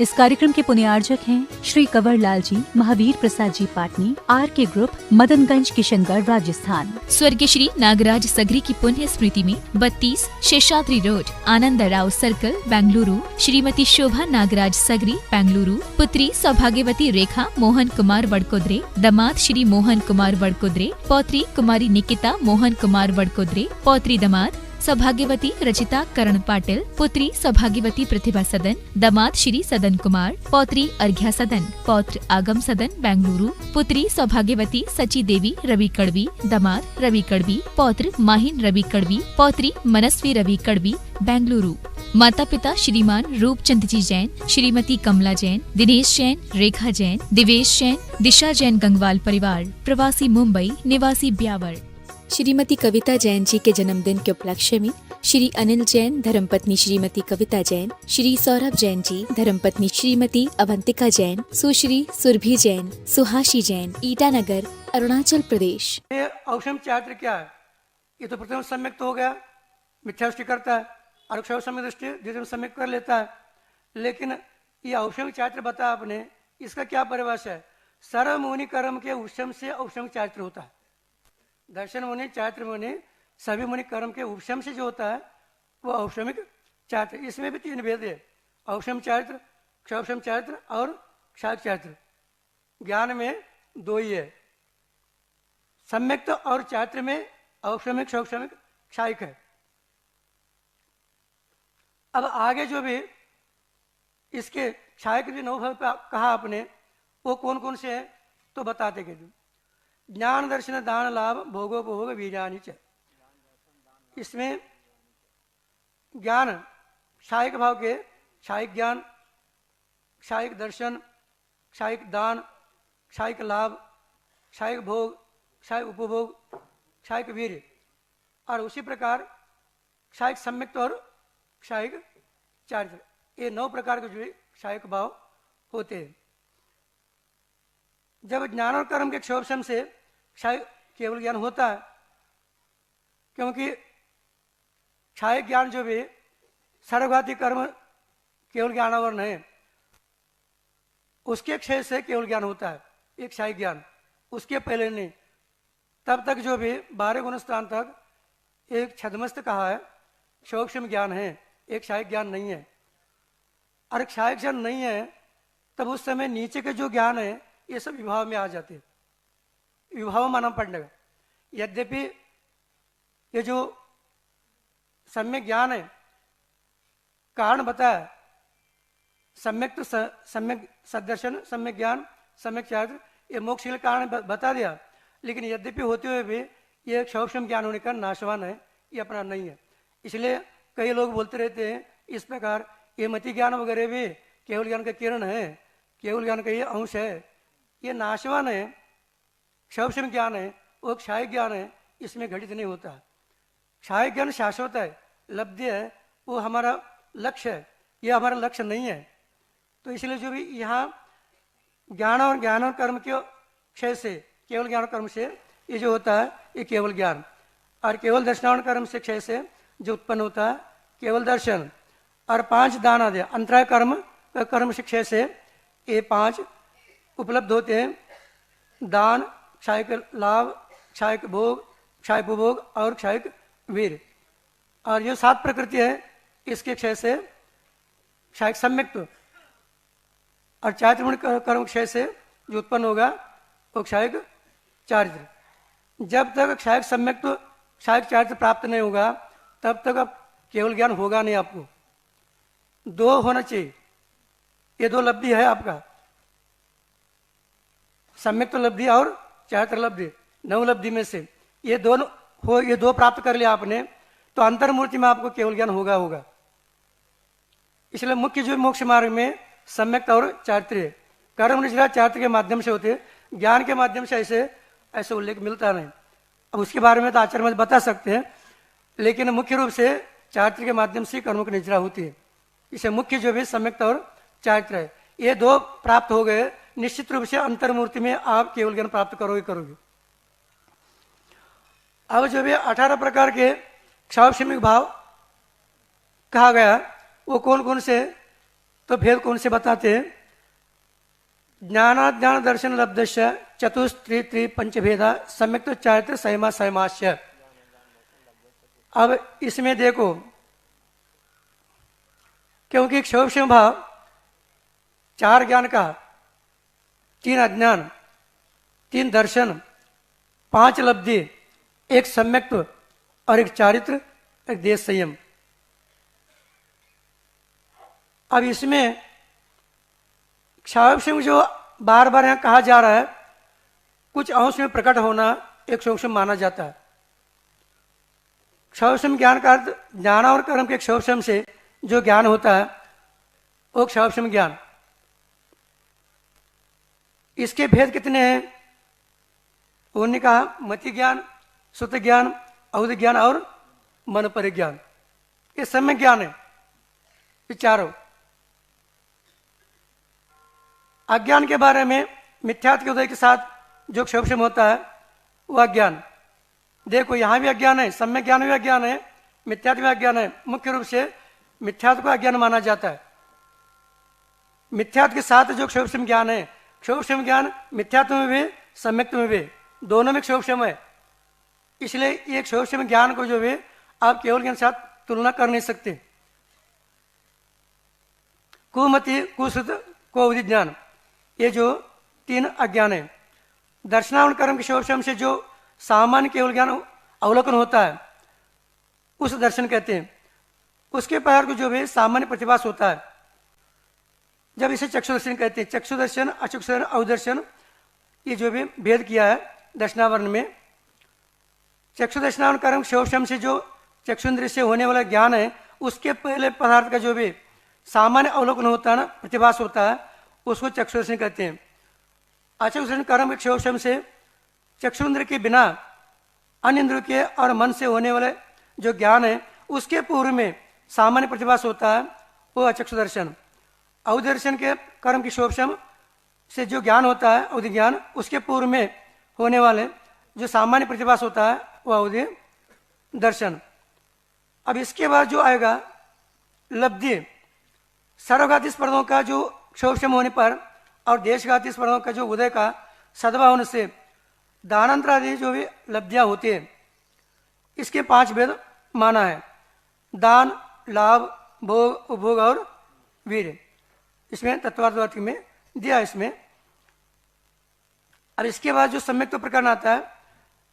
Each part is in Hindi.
इस कार्यक्रम के पुण्यार्जक हैं श्री कंवर लाल जी, महावीर प्रसाद जी पाटनी, RK ग्रुप, मदनगंज, किशनगढ़, राजस्थान। स्वर्गीय श्री नागराज सगरी की पुण्य स्मृति में 32 शेषाद्री रोड, आनंद राव सर्कल, बेंगलुरु, श्रीमती शोभा नागराज सगरी, बेंगलुरु, पुत्री सौभाग्यवती रेखा मोहन कुमार वडकोद्रे, दामाद श्री मोहन कुमार वडकोद्रे, पौत्री कुमारी निकिता मोहन कुमार वडकोद्रे, पौत्री दामाद सौभाग्यवती रचिता करण पाटिल, पुत्री सौभाग्यवती प्रतिभा सदन, दामाद श्री सदन कुमार, पौत्री अर्घ्या सदन, पौत्र आगम सदन, बेंगलुरु, पुत्री सौभाग्यवती सची देवी रवि कड़वी, दामाद रवि कड़वी, पौत्र माहिन रवि कड़वी, पौत्री मनस्वी रवि कड़वी, बेंगलुरु। माता पिता श्रीमान रूपचंद जी जैन, श्रीमती कमला जैन, दिनेश जैन, रेखा जैन, दिवेश जैन, दिशा जैन गंगवाल परिवार, प्रवासी मुंबई, निवासी ब्यावर। श्रीमती कविता जैन जी के जन्मदिन के उपलक्ष्य में श्री अनिल जैन, धर्मपत्नी श्रीमती कविता जैन, श्री सौरभ जैन जी, धर्मपत्नी श्रीमती अवंतिका जैन, सुश्री सुरभि जैन, सुहाशी जैन, ईटानगर, अरुणाचल प्रदेश। ये औषम चारित्र क्या है? ये तो प्रथम सम्यक तो हो गया, मिथ्या दृष्टि करता है, और क्षय सम्यक दृष्टि द्वितीय सम्यक कर लेता है। लेकिन ये औषम चारित्र बताया आपने, इसका क्या परिभाषा है? सर्व मुनि कर्म के उपशम से औषम चारित्र होता है। दर्शन मुनि, चारित्र मुनि, सभी मुनि कर्म के उपशम से जो होता है वो औषमिक चारित्र। इसमें भी 3 भेद है, औषम चारित्र, क्षौषम चारित्र और क्षायक चारित्र। ज्ञान में 2 ही है, सम्यक्त और चारित्र में औषमिक, क्षौषमिक, क्षायिक है। अब आगे जो भी इसके क्षायक भी 9 भाग कहा आपने, वो कौन कौन से है तो बताते गए। ज्ञान दर्शन दान लाभ भोगोपभोग वीर्यानि च। इसमें ज्ञान क्षायिक भाव के क्षायिक ज्ञान, क्षायिक दर्शन, क्षायिक दान, क्षायिक लाभ, क्षायिक भोग, क्षायिक उपभोग, क्षायिक वीर्य, और उसी प्रकार क्षायिक सम्यक्त और क्षायिक चारित्र। ये 9 प्रकार के जो क्षायिक भाव होते हैं। जब ज्ञान और कर्म के क्षोभम से क्षायिक केवल ज्ञान होता है, क्योंकि क्षायिक ज्ञान जो भी सर्वघाती कर्म केवल ज्ञानावरण है, उसके क्षय से केवल ज्ञान होता है, एक क्षायिक ज्ञान। उसके पहले नहीं, तब तक जो भी 12 गुणस्थान तक एक छद्मस्त कहा है, सूक्ष्म ज्ञान है, एक क्षायिक ज्ञान नहीं है। और क्षायिक ज्ञान नहीं है तब उस समय नीचे के जो ज्ञान है ये सब विभाव में आ जाते हैं, विभाव माना पड़ने का। यद्यपि ये जो सम्यक ज्ञान है, कारण बताया, सम्यक तो सम्यक सदर्शन, सम्यक ज्ञान, सम्यक चारित्र, ये मोक्ष के कारण बता दिया। लेकिन यद्यपि होते हुए भी ये सूक्ष्म ज्ञान होने का नाशवान है, ये अपना नहीं है। इसलिए कई लोग बोलते रहते हैं इस प्रकार ये मति ज्ञान वगैरह भी केवल ज्ञान का किरण है, केवल ज्ञान का ये अंश है, ये नाशवान है, सूक्ष्म ज्ञान है, वो क्षायिक ज्ञान है, इसमें घटित नहीं होता। क्षायिक ज्ञान शाश्वत है, लब्धि है, वो हमारा लक्ष्य है, ये हमारा लक्ष्य नहीं है। तो इसलिए जो भी यहाँ ज्ञान और कर्म के क्षय से, केवल ज्ञान और कर्म से ये जो होता है ये केवल ज्ञान, और केवल दर्शनावरण कर्म से क्षय से जो उत्पन्न होता है केवल दर्शन, और 5 दान आदि अंतराय कर्म से क्षय से ये 5 उपलब्ध होते हैं। दान, क्षायिक लाभ, क्षायिक भोग, क्षायिक उपभोग और क्षायिक वीर। और ये 7 प्रकृति है, इसके क्षय से क्षायिक सम्यक्त और चारित्र कर्म क्षय से जो उत्पन्न होगा वो क्षायिक चारित्र। जब तक क्षायिक सम्यक्त, क्षायिक चारित्र प्राप्त नहीं होगा तब तक अब केवल ज्ञान होगा नहीं। आपको 2 होना चाहिए, ये 2 लब्धि है आपका, सम्यक्त लब्धि और चारित्र लब्धि। 9 लब्धि में से ये 2 प्राप्त कर लिया आपने तो अंतर्मूर्ति में आपको केवल ज्ञान होगा। इसलिए मुख्य जो मोक्ष मार्ग में सम्यक्त और चारित्र है, कर्म निष्ठा चारित्र के माध्यम से होते, ज्ञान के माध्यम से ऐसे उल्लेख मिलता नहीं। अब उसके बारे में तो आचार्य मत बता सकते हैं, लेकिन मुख्य रूप से चारित्र के माध्यम से कर्म की निष्ठा होती है। इसे मुख्य जो भी सम्यक्त और चारित्र है, ये 2 प्राप्त हो गए, निश्चित रूप से अंतर्मूर्ति में आप केवल ज्ञान प्राप्त करोगे। अब जो भी 18 प्रकार के क्षावक्षमिक भाव कहा गया वो कौन कौन से? तो भेद कौन से बताते हैं? ज्ञानाज्ञान दर्शन लब्धस्य चतुस्त्री त्रि पंचभेदा सम्यक तो चारित्र सहमा सहमाश्य। अब इसमें देखो, क्योंकि क्षोभ भाव 4 ज्ञान का, 3 अज्ञान, 3 दर्शन, 5 लब्धि, 1 सम्यक्त्व और 1 चारित्र, 1 देश संयम। अब इसमें क्षोभ जो बार बार यहाँ कहा जा रहा है, कुछ अंश में प्रकट होना एक क्षोभ माना जाता है। क्षोभ ज्ञान का अर्थ ज्ञान और कर्म के क्षोभ से जो ज्ञान होता है वो क्षोभ ज्ञान। इसके भेद कितने हैं? उन्होंने कहा मति ज्ञान, सुत ज्ञान, औध ज्ञान और मन परिज्ञान। ये सम्यक ज्ञान है, ये चारों। अज्ञान के बारे में मिथ्यात्व के उदय के साथ जो क्षोभ होता है वह अज्ञान। देखो यहाँ भी अज्ञान है, सम्यक ज्ञान भी अज्ञान है, मिथ्यात्व भी अज्ञान है। मुख्य रूप से मिथ्यात्व को अज्ञान माना जाता है। मिथ्यात्व के साथ जो क्षोभ ज्ञान है, क्षोभ ज्ञान मिथ्यात्व में भी सम्यक्त्व में भी, दोनों में क्षोभ है। इसलिए ये क्षोभ ज्ञान को जो है आप केवल के साथ तुलना कर नहीं सकते। कुमति, कुश्रुत, को ज्ञान, ये जो 3 अज्ञान है। दर्शनावरण कर्म के क्षोभ से जो सामान्य केवल ज्ञान अवलोकन होता है उस दर्शन कहते हैं। उसके प्रकार को जो भी सामान्य प्रतिभास होता है, जब इसे चक्षुदर्शन कहते हैं। चक्षुदर्शन, अचक्षुदर्शन, अवदर्शन, ये जो भी भेद किया है दर्शनावरण में। चक्षुदर्शनावरण कर्म क्षोभ से जो चक्षुन्द्रिय से होने वाला ज्ञान है, उसके पहले पदार्थ का जो भी सामान्य अवलोकन होता है ना, प्रतिभास होता है, उसको चक्षुदर्शन कहते हैं। अचक्षुदर्शन कर्म के क्षोभ से चक्षुन्द्र के बिना अन्य इंद्रियों के और मन से होने वाले जो ज्ञान है उसके पूर्व में सामान्य प्रतिभास होता है, वो अचक्षुदर्शन। अवदर्शन के कर्म की क्षोभ से जो ज्ञान होता है अवधि ज्ञान, उसके पूर्व में होने वाले जो सामान्य प्रतिभास होता है वह अवधि दर्शन। अब इसके बाद जो आएगा लब्धि, सर्वघाती स्पर्धों का जो क्षोभ होने पर और देशघाती स्पर्धों का जो उदय का सद्भाव होने से दानांतर आदि जो भी लब्धियां होती है, इसके 5 भेद माना है। दान, लाभ, भोग, उपभोग और वीर। इसमें तत्वार्थवादी में दिया इसमें। अब इसके बाद जो सम्यक्त्व प्रकरण आता है,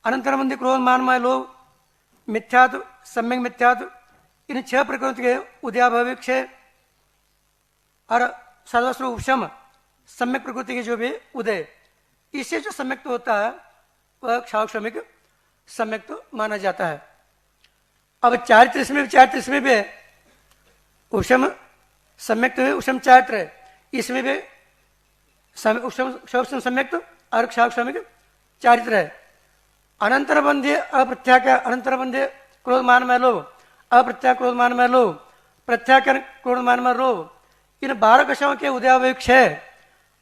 अनंतर मंदिर, क्रोध, मान, माया, लोभ, मिथ्यात्व, सम्यक मिथ्यात्व, इन 6 प्रकृति के उदयाभावी क्षय और सर्वस्व उपशम, सम्यक प्रकृति के जो भी उदय, इससे जो सम्यक्त्व होता है वह क्षाक्षमिक सम्यक्त्व माना जाता है। अब चारित्र में भी उपशम सम्यक्त्व है, उपशम चारित्र है। इसमें भी उपशम सम्यक्त्व और क्षाक्षमिक चारित्र है। अनंतर बंधे अप्रत्याख्य, अनंतर बंधे क्रोध मान में लोभ, अप्रत्याख्य क्रोध मान में लोभ, प्रत्याख्य क्रोध मान में लोभ, इन 12 कषायों के उदयावय क्षय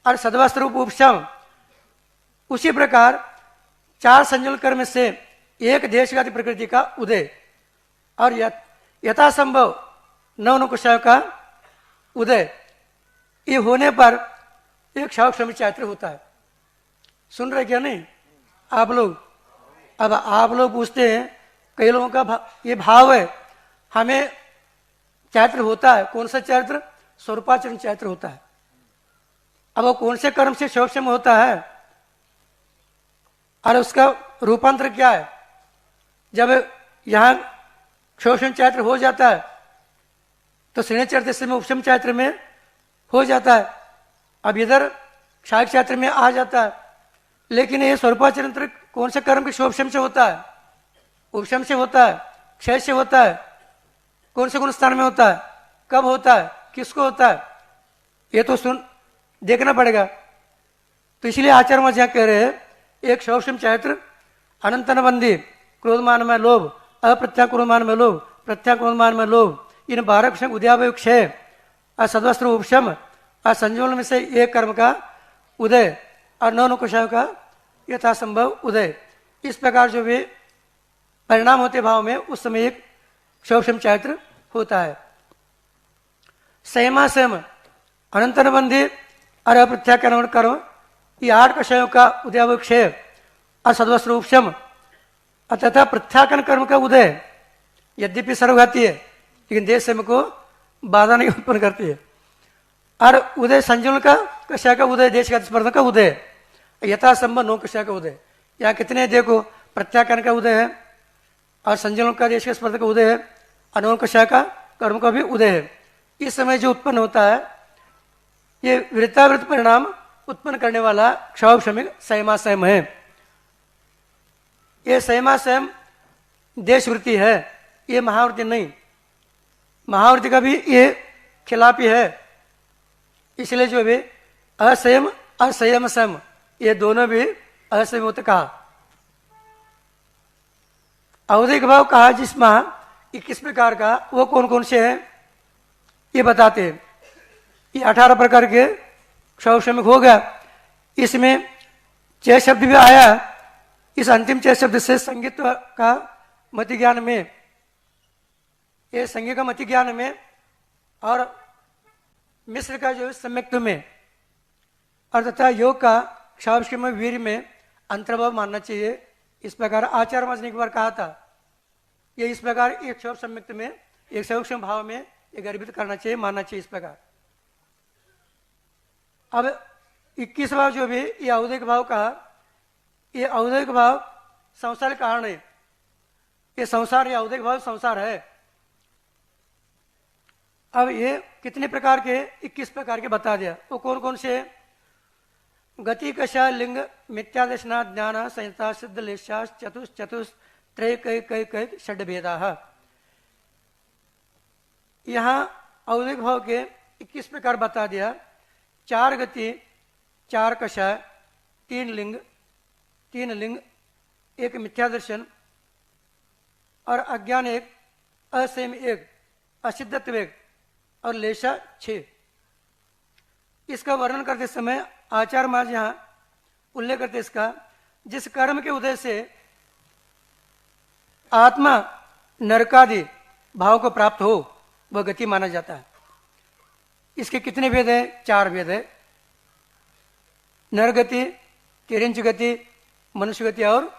और सद्वस्त्र रूप उपशम। उसी प्रकार 4 संजल कर्म से एक देशघाती प्रकृति का उदय और यथासंभव 9 कषायों का उदय, ये होने पर एक क्षाक्षमिक चारित्र होता है। सुन रहे क्या नहीं आप लोग? अब आप लोग पूछते हैं, कई लोगों का ये भाव है हमें चारित्र होता है। कौन सा चारित्र? स्वरूपाचरण चारित्र होता है। अब वो कौन से कर्म से क्षोभ होता है और उसका रूपांतर क्या है? जब यहाँ क्षोभ चारित्र हो जाता है तो श्रेणी चरित्र में उपशम चारित्र में हो जाता है। अब इधर क्षायक चारित्र में आ जाता है। लेकिन ये स्वरूपाचरण कौन से कर्म के क्षोभ से होता है? उपशम से होता है, क्षय से होता है। कौन से स्थान में होता है, कब होता है, किसको होता है, ये तो देखना पड़ेगा। तो इसलिए आचार्य महाराज कह रहे हैं एक क्षोभ चारित्र, अनंतन बंदी, क्रोधमान में लोभ, अप्रत्या क्रोधमान में लोभ, प्रत्या क्रोधमान में लोभ, इन 12 क्षण उदयावय क्षय और सद्वस्त्र उपशम और संजोलन में से एक कर्म का उदय और 9 कषायों का यथासंभव उदय। इस प्रकार जो भी परिणाम होते भाव में उस समय एक क्षोभ चारित्र होता है। संयमा संयम, अनंतर बंधी और प्रत्याकरण कर्म, ये 8 कषयों का उदयावक्षय और सद्वस्वरूपम तथा प्रत्याकरण कर्म का उदय यद्यपि सर्वघाती है लेकिन देश समय को बाधा नहीं उत्पन्न करती है। और उदय संजुलन का कषय का उदय, देश का स्पर्धा का उदय, यथासंभव 9 कषय का उदय। यहाँ कितने देखो, प्रत्याकरण का उदय है और संजुलन का देश का स्पर्धा का उदय है और 9 कषय का कर्म का भी उदय है। इस समय जो उत्पन्न होता है ये वृत्तावृत्त परिणाम उत्पन्न करने वाला क्षोभ श्रमिक संयमा संयम है। ये संयमा संयम देशवृत्ति है, ये महावृत्ति नहीं। महावृत्ति का भी ये खिलाफी है, इसलिए जो भी असंयम और संयम संयम ये दोनों भी असंयम कहा। औदिक भाव कहा जिसमें 21 प्रकार का, वो कौन कौन से हैं ये बताते हैं। ये 18 प्रकार के क्षोभ श्रमिक हो गया। इसमें 6 शब्द भी आया। इस अंतिम 6 शब्द से संगीत्व का मति ज्ञान में, ये संगीत का मति ज्ञान में और मिश्र का जो सम्यक्त्व में और तथा योग का क्षोभ श्रमिक वीर में अंतर्भाव मानना चाहिए। इस प्रकार आचार्य महाराज ने एक बार कहा था, ये इस प्रकार एक क्षोभ सम्यक्त्व में, एक सूक्ष्म भाव में ये गर्भित करना चाहिए, मानना चाहिए इस प्रकार। अब 21वां जो भी ये औदिक भाव कहा, ये औदिक भाव संसार के कारण है। ये संसार, ये औदिक भाव संसार है। अब ये कितने प्रकार के, 21 प्रकार के बता दिया। वो कौन कौन से? गति कषा लिंग मिथ्यादर्शना ज्ञान संहिता सिद्ध लेशा चतुष त्रय कई कई कई षड भेदा। यहाँ औदिक भाव के 21 प्रकार बता दिया। 4 गति, 4 कषाय, 3 लिंग, 3 लिंग, 1 मिथ्यादर्शन और अज्ञान 1, असंयम 1, असिद्धत्व 1 और लेशा 6। इसका वर्णन करते समय आचार्य महाराज यहाँ उल्लेख करते इसका, जिस कर्म के उदय से आत्मा नरकादि भाव को प्राप्त हो वह गति माना जाता है। इसके कितने भेद है? 4 भेद है। नरगति, किरिंच गति, मनुष्य गति और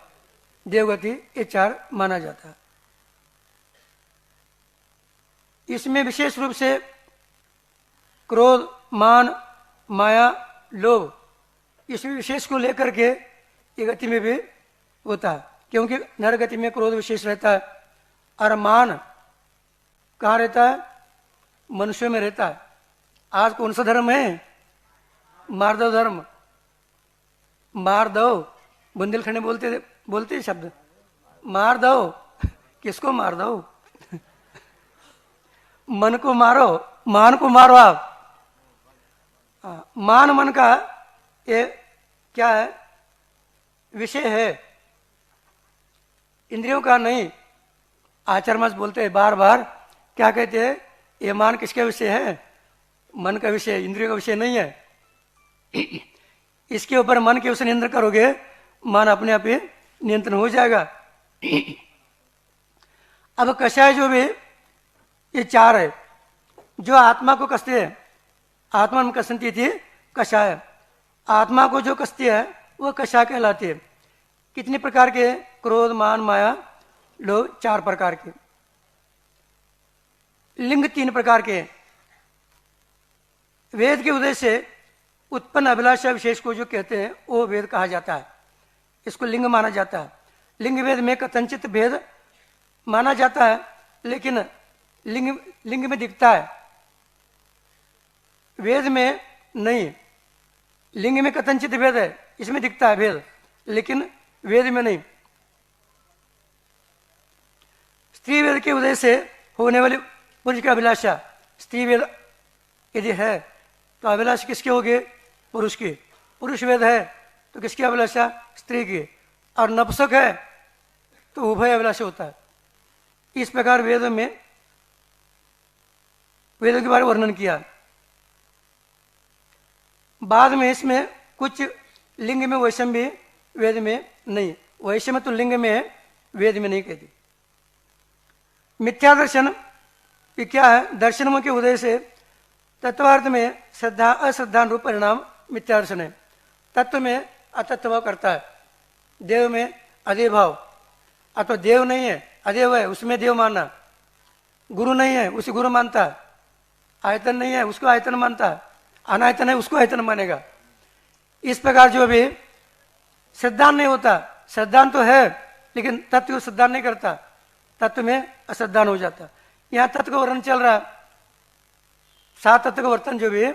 देवगति, ये 4 माना जाता है। इसमें विशेष रूप से क्रोध, मान, माया, लोभ, इसमें विशेष को लेकर के ये गति में भी होता है, क्योंकि नर गति में क्रोध विशेष रहता है और मान कहाँ रहता है? मनुष्य में रहता है। आज कौन सा धर्म है? मारदव धर्म। मारदव, बुंदेलखंड में बोलते शब्द मार दो। किसको मार दो? मन को मारो, मान को मारो आप। मान मन का ये क्या है? विषय है, इंद्रियों का नहीं। आचार्य महाराज बोलते हैं बार बार, क्या कहते हैं? ये मान किसका विषय है? मन का विषय, इंद्रियों का विषय नहीं है। इसके ऊपर मन के उसे नियंत्रण करोगे, मन अपने आप ही नियंत्रण हो जाएगा। अब कषाय जो भी ये 4 है, जो आत्मा को कसते हैं, आत्मा में कसंती थी कषाय, आत्मा को जो कसती है वो कषाय कहलाती है। कितने प्रकार के? क्रोध, मान, माया, लोभ, 4 प्रकार के। लिंग 3 प्रकार के। वेद के उदय से उत्पन्न अभिलाषा विशेष को जो कहते हैं वो वेद कहा जाता है, इसको लिंग माना जाता है। लिंग वेद में कथनचित भेद माना जाता है, लेकिन लिंग में दिखता है, वेद में नहीं। लिंग में कथनचित भेद है, इसमें दिखता है भेद, लेकिन वेद में नहीं। स्त्री वेद के उदय से होने वाली पुरुष की अभिलाषा, स्त्री वेद यदि है तो अभिलाषा किसकी होगी? पुरुष की। पुरुष वेद है तो किसकी अभिलाषा? स्त्री की। और नपुंसक है तो उभय अभिलाषा होता है। इस प्रकार वेदों में, वेदों के बारे में वर्णन किया। बाद में इसमें कुछ लिंग में वैषम्य भी वेद में नहीं। वैषम्य तो लिंग में है, वेद में नहीं कहती। मिथ्या दर्शन ये क्या है? दर्शनों के उदय से तत्वार्थ में श्रद्धा अश्रद्धा रूप परिणाम मिथ्या दर्शन है। तत्व में अतत्व भाव करता है, देव में अदेव भाव, अथवा देव नहीं है अदेव है उसमें देव मानना, गुरु नहीं है उसे गुरु मानता है, आयतन नहीं है उसको आयतन मानता है, अनायतन है उसको आयतन मानेगा। इस प्रकार जो भी श्रद्धान नहीं होता, श्रद्धान तो है लेकिन तत्व को श्रद्धान नहीं करता, तत्व में अश्रद्धान हो जाता। यहाँ तत्व का वर्णन चल रहा है, 7 तत्व का वर्तन जो भी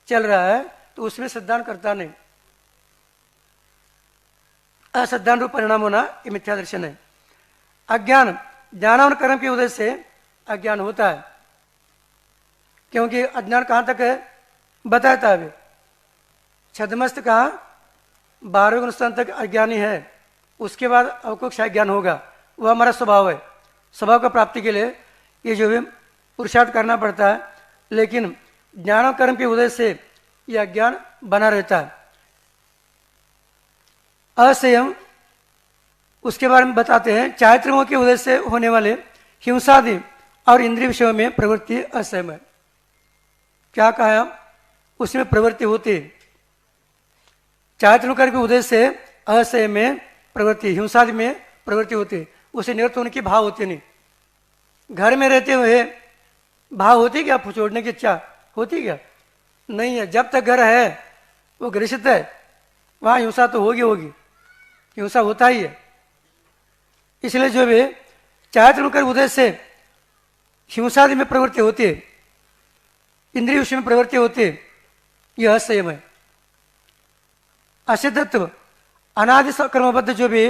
चल रहा है तो उसमें श्रद्धान करता नहीं। अश्रद्धान रूप परिणाम होना ये मिथ्या दर्शन है। अज्ञान, ज्ञान और कर्म की वजह से अज्ञान होता है, क्योंकि अज्ञान कहाँ तक है बताया था अभी, छदमस्त कहाँ 12वें गुणस्थान तक अज्ञानी है, उसके बाद अवकोक्षाय ज्ञान होगा। वह हमारा स्वभाव है, स्वभाव का प्राप्ति के लिए ये जो भी पुरुषार्थ करना पड़ता है, लेकिन ज्ञान और कर्म की वजह से यह अज्ञान बना रहता है। असंयम उसके बारे में बताते हैं, चारित्र्यों की वजह से होने वाले हिंसादि और इंद्रिय विषयों में प्रवृत्ति असंयम है। क्या कहा, उसमें प्रवृत्ति होती, चारित्र्यों की वजह से असंयम में प्रवृत्ति, हिंसादि में प्रवृत्ति होती, उसे निवृत्त होने की भाव होती नहीं। घर में रहते हुए भाव होती क्या, छोड़ने की इच्छा होती क्या, नहीं है। जब तक घर है वो ग्रसित है, वहां हिंसा तो होगी होगी, हिंसा होता ही है। इसलिए जो भी चारित्र्यों की वजह से हिंसादि में प्रवृत्ति होती है, इंद्रिय विषय में प्रवृत्ति होती है, यह असंयम है। असिद्धत्व, अनादि कर्मबद्ध जो भी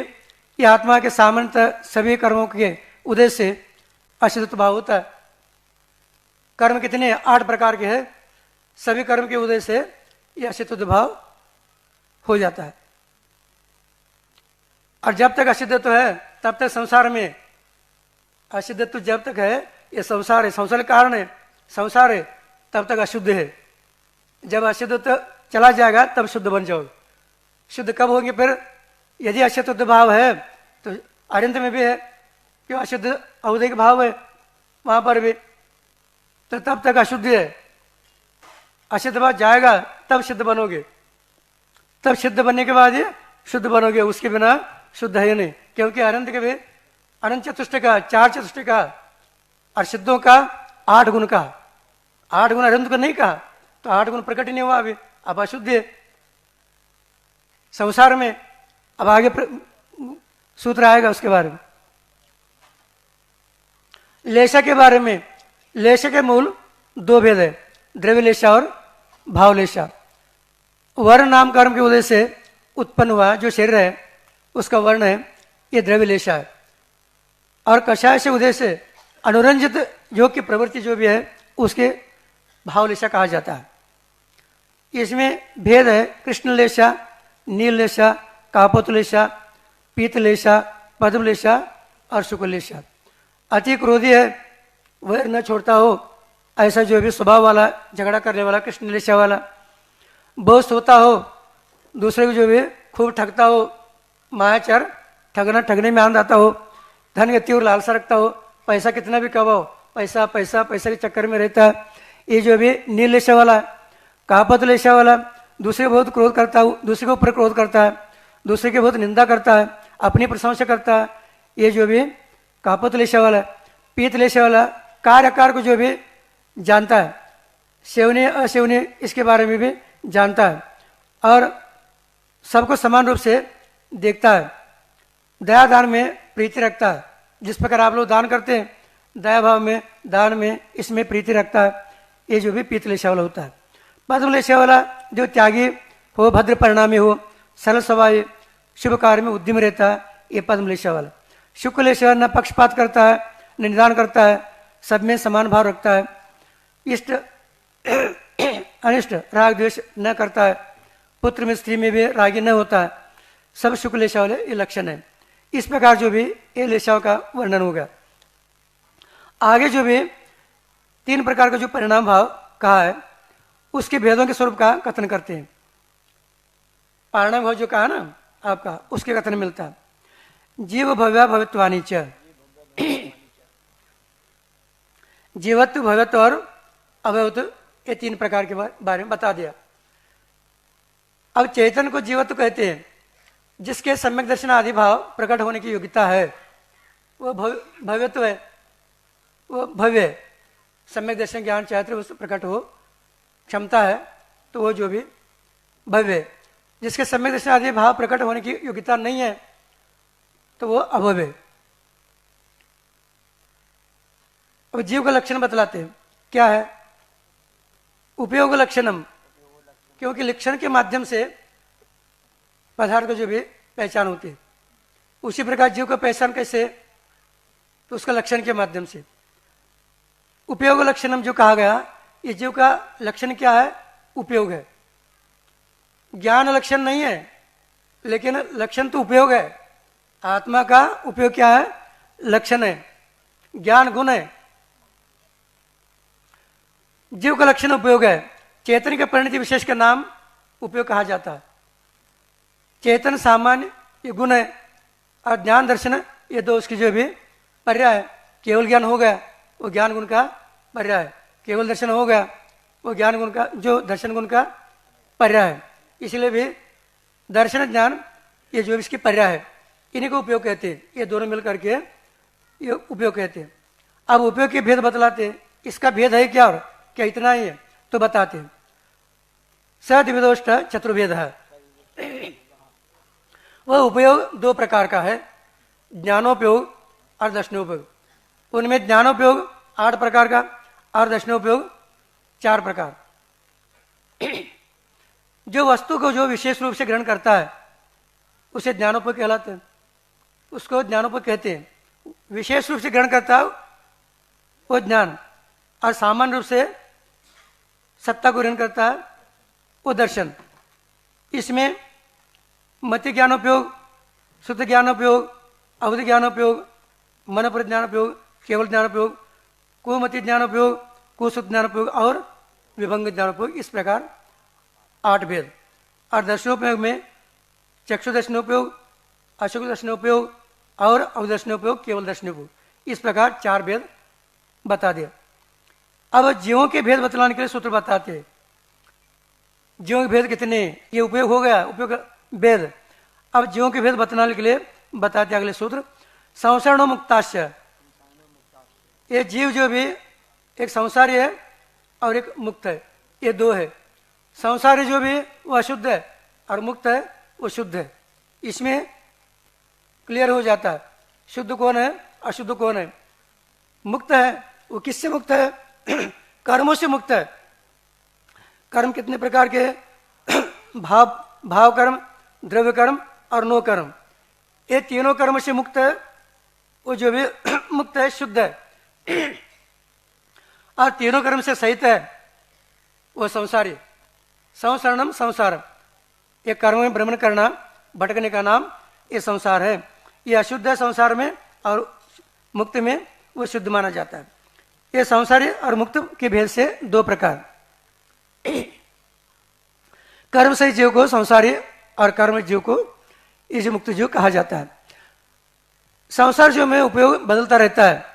ये आत्मा के सामान्य सभी कर्मों के उदय से असिद्धत्व भाव होता है। कर्म कितने 8 प्रकार के हैं, सभी कर्म के उदय से यह असिद्धत्व भाव हो जाता है। और जब तक असिद्धत्व है तब तक संसार में, असिद्धत्व जब तक है ये संसार है, संसार का कारण है, संसार है, तब तक अशुद्ध है। जब असिद्धत्व चला जाएगा तब शुद्ध बन जाओगे। शुद्ध कब होंगे फिर, यदि असिद्धत्व भाव है तो अरिंद में भी है, क्यों अशुद्ध औदिक भाव है वहां पर भी, तो तब तक अशुद्ध है। अशुद्ध भाव जाएगा तब शुद्ध बनोगे, तब शुद्ध बनने के बाद ही शुद्ध बनोगे, उसके बिना शुद्ध है नहीं। क्योंकि अनंत के भी अनंत चतुष्ट का 4 चतुष्ट का और सिद्धों का 8 गुण का, 8 गुण अनंत को नहीं कहा तो 8 गुण प्रकट नहीं हुआ अभी, अब अशुद्ध है संसार में। अब आगे सूत्र आएगा उसके बारे में। लेशा के बारे में, लेशा के मूल 2 भेद है, द्रव्य लेशा और भाव लेशा। वर्ण नाम कर्म की वजह से उत्पन्न हुआ जो शरीर है उसका वर्ण है, ये द्रव्य लेशा है। और कषाय से उदय से अनुरंजित योग की प्रवृत्ति जो भी है उसके भाव लेशा कहा जाता है। इसमें भेद है, कृष्ण लेशा, नील लेशा, कापोत लेशा, पीत लेशा, पद्म लेशा और शुक्ल लेशा। अति क्रोधी है, वह न छोड़ता हो, ऐसा जो भी स्वभाव वाला, झगड़ा करने वाला, कृष्ण लेशा वाला। बोझ होता हो, दूसरे को जो भी खूब ठगता हो, मायाचार, ठगने में आनंद आता हो, धन की तीव्र लालसा रखता हो, पैसा कितना भी कमाओ, पैसा पैसा पैसा के चक्कर में रहता है, ये जो भी नील लेशा वाला, कापत लेशा वाला, दूसरे को बहुत क्रोध करता है, दूसरे के ऊपर क्रोध करता है, दूसरे की बहुत निंदा करता है, अपनी प्रशंसा करता है, ये जो भी कापत लेशा वाला। पीत लेशा वाला कार्य आकार को जो भी जानता है, सेवनीय असेवनीय इसके बारे में भी जानता है और सबको समान रूप से देखता है। दया दान में प्रीति रखता है, जिस प्रकार आप लोग दान करते हैं, दया भाव में, दान में, इसमें प्रीति रखता है, ये जो भी पीत लेशा वाला होता है। पद्म लेशा वाला जो त्यागी हो, भद्र परिणामी हो, सरल स्वभाव, शुभ कार्य में उद्यम रहता है, ये पद्म लेशा वाला। शुक्ल लेशा न पक्षपात करता है, न निदान करता है, सब में समान भाव रखता है, इष्ट अनिष्ट राग द्वेष न करता है, पुत्र में स्त्री में भी रागी न होता है, सब शुक्ल लेशा वाले ये लक्षण है। इस प्रकार जो भी ये लेशाओं का वर्णन होगा। आगे जो भी 3 प्रकार का जो परिणाम भाव कहा है उसके भेदों के स्वरूप का कथन करते हैं। परिणाम भाव जो कहा ना आपका, उसके कथन मिलता है। जीव भव्य भवित्वानी च, जीवत्व भव्यत्व और अभवत्व ये 3 प्रकार के बारे में बता दिया। अब चेतन को जीवत्व कहते हैं, जिसके सम्यक दर्शन आदि भाव प्रकट होने की योग्यता है, वो भव्यत्व है, वो भव्य है। सम्यक दर्शन ज्ञान चाहते उससे प्रकट हो क्षमता है, तो वो जो भी भव्य है। जिसके सम्यक दर्शन आदि भाव प्रकट होने की योग्यता नहीं है, तो वो अभव्य है। अब जीव का लक्षण बतलाते हैं, क्या है? उपयोग लक्षणम, क्योंकि लक्षण के माध्यम से पदार्थ को जो भी पहचान होती है, उसी प्रकार जीव का पहचान कैसे? तो उसका लक्षण के माध्यम से। उपयोग लक्षणम जो कहा गया, ये जीव का लक्षण क्या है? उपयोग है। ज्ञान लक्षण नहीं है, लेकिन लक्षण तो उपयोग है। आत्मा का उपयोग क्या है? लक्षण है। ज्ञान गुण है। जीव का लक्षण उपयोग है। चेतन के परिणति विशेष का नाम उपयोग कहा जाता है। चेतन सामान्य ये गुण है, और ज्ञान दर्शन ये दो उसकी जो भी पर्याय है। केवल ज्ञान हो गया, वो ज्ञान गुण का पर्याय है। केवल दर्शन हो गया, वो ज्ञान गुण का, जो दर्शन गुण का पर्याय है। इसलिए भी दर्शन ज्ञान ये जो इसकी पर्याय है, इन्हीं को उपयोग कहते हैं। ये दोनों मिल करके ये उपयोग कहते हैं। अब उपयोग के भेद बतलाते हैं। इसका भेद है क्या? और क्या इतना ही है? तो बताते हैं। सद्विदोष्ट चतुर्भेद है। वह उपयोग 2 प्रकार का है, ज्ञानोपयोग और दर्शनोपयोग। उनमें ज्ञानोपयोग 8 प्रकार का और दर्शनोपयोग 4 प्रकार। जो वस्तु को जो विशेष रूप से ग्रहण करता है, उसे ज्ञानोपयोग कहलाते हैं। उसको ज्ञानोपयोग कहते हैं। विशेष रूप से ग्रहण करता है वो ज्ञान, और सामान्य रूप से सत्ता को ग्रहण करता है वो दर्शन। इसमें मति ज्ञानोपयोग, शुद्ध ज्ञानोपयोग, अवधि ज्ञानोपयोग, मन पर ज्ञानोपयोग, केवल ज्ञानोपयोग, कुमति ज्ञानोपयोग, कुशुद्ध ज्ञानोपयोग और विभंग ज्ञानोपयोग, इस प्रकार 8 भेद। और दर्शनोपयोग में चक्षु दर्शनोपयोग, अचक्षु दर्शनोपयोग और अवदर्शनोपयोग, केवल दर्शनोपयोग, इस प्रकार 4 भेद बता दिया। अब जीवों के भेद बतलाने के लिए सूत्र बताते हैं। जीवों के भेद कितने? ये उपयोग हो गया, उपयोग भेद। अब जीवों के भेद बतलाने के लिए बताते अगले सूत्र। संसरणो मुक्ताश्य, ये जीव जो भी एक संसारी है और एक मुक्त है, ये 2 है। संसारी जो भी वो अशुद्ध है और मुक्त है वो शुद्ध है। इसमें क्लियर हो जाता है शुद्ध कौन है, अशुद्ध कौन है। मुक्त है वो किससे मुक्त है? कर्मों से मुक्त है। कर्म कितने प्रकार के? भाव कर्म, द्रव्य कर्म और नो कर्म। ये तीनों कर्म से मुक्त है वो जो भी मुक्त है, शुद्ध है। और तीनों कर्म से सहित है वो संसारी। संसरणम संसार, ये कर्म में भ्रमण करना, भटकने का नाम ये संसार है। ये अशुद्ध है संसार में, और मुक्त में वो शुद्ध माना जाता है। ये संसारी और मुक्त के भेद से 2 प्रकार। कर्म से जीव को संसारी और कर्म जीव को इस मुक्त जीव कहा जाता है। संसार जीव में उपयोग बदलता रहता है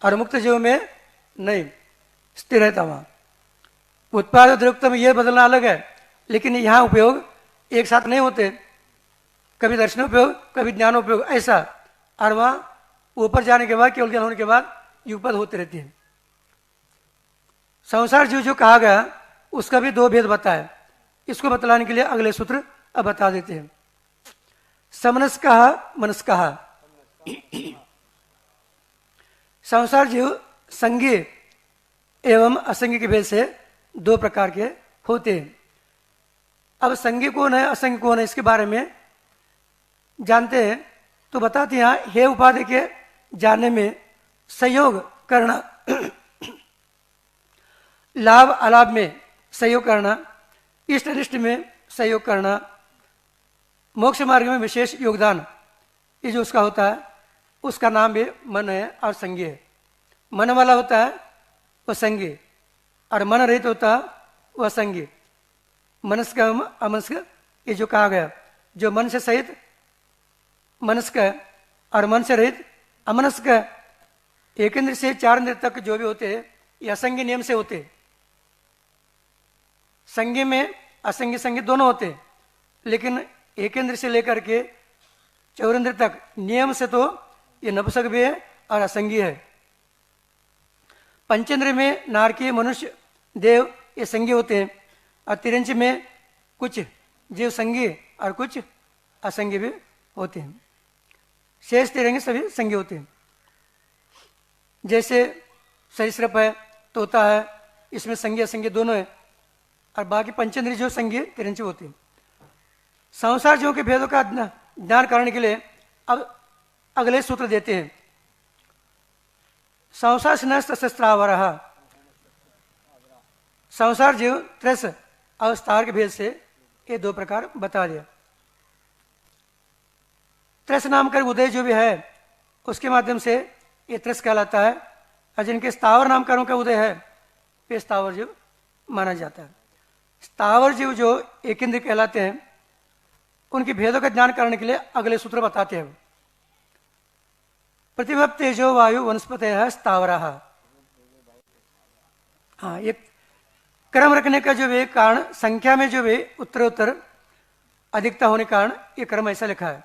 और मुक्त जीव में नहीं, स्थिर रहता वहां। उत्पाद और द्रव्यता में यह बदलना अलग है, लेकिन यहाँ उपयोग एक साथ नहीं होते। कभी दर्शनोपयोग, कभी ज्ञानोपयोग, ऐसा। और वहां ऊपर जाने के बाद, केवल ज्ञान होने के बाद युगपद होते रहते हैं। संसार जीव जो कहा गया उसका भी 2 भेद बताया। इसको बतलाने के लिए अगले सूत्र अब बता देते हैं। समनस्कः मनस्कः, संसार जीव संगी एवं असंगी के भेद से 2 प्रकार के होते हैं। अब संगी कौन है, असंगी कौन है, इसके बारे में जानते हैं तो बताते हैं। हे उपाधि के जानने में सहयोग करना, लाभ अलाभ में सहयोग करना, इष्ट अनिष्ट में सहयोग करना, मोक्ष मार्ग में विशेष योगदान, ये जो उसका होता है उसका नाम भी मन है और संगी है। मन वाला होता है वह संगी, और मन रहित होता है वह असंगी। मनस्क अमनस्क, ये जो कहा गया, जो मन से सहित मनस्क है और मन से रहित अमनस्क है। 1 इंद्र से 4 इंद्र तक जो भी होते हैं ये असंगी नियम से होते हैं, संज्ञ में असंज्ञ संज्ञ दोनों होते हैं, लेकिन एक इंद्र से लेकर के चौरेंद्र तक नियम से तो ये नपुंसक भी है और असंज्ञ है। पंचेंद्र में नारकीय, मनुष्य, देव ये संज्ञ होते हैं, और तिरंज में कुछ जीव संज्ञ और कुछ असंज्ञ भी होते हैं। शेष तिरंगे सभी संज्ञ होते हैं। जैसे सरीसृप है, तोता है, इसमें संज्ञ असंज्ञ दोनों है, और बाकी पंचेंद्रिय जो संज्ञ तिरंज होते हैं। संसार जीवों के भेदों का ज्ञान करने के लिए अब अगले सूत्र देते हैं। संसार स्त्रावरः, संसार जीव त्रस और स्तार के भेद से ये दो प्रकार बता दिया। त्रस नाम कर उदय जो भी है उसके माध्यम से ये त्रस कहलाता है, और जिनके स्थावर नामकरणों का उदय है वे स्थावर जीव माना जाता है। स्थावर जीव जो एक इंद्र कहलाते हैं, उनके भेदों का ज्ञान करने के लिए अगले सूत्र बताते हैं। प्रतिभव तेजो वायु वनस्पति है स्थावरः। हाँ, ये क्रम रखने का जो भी कारण, संख्या में जो भी उत्तरोत्तर अधिकता होने के कारण ये क्रम ऐसा लिखा है।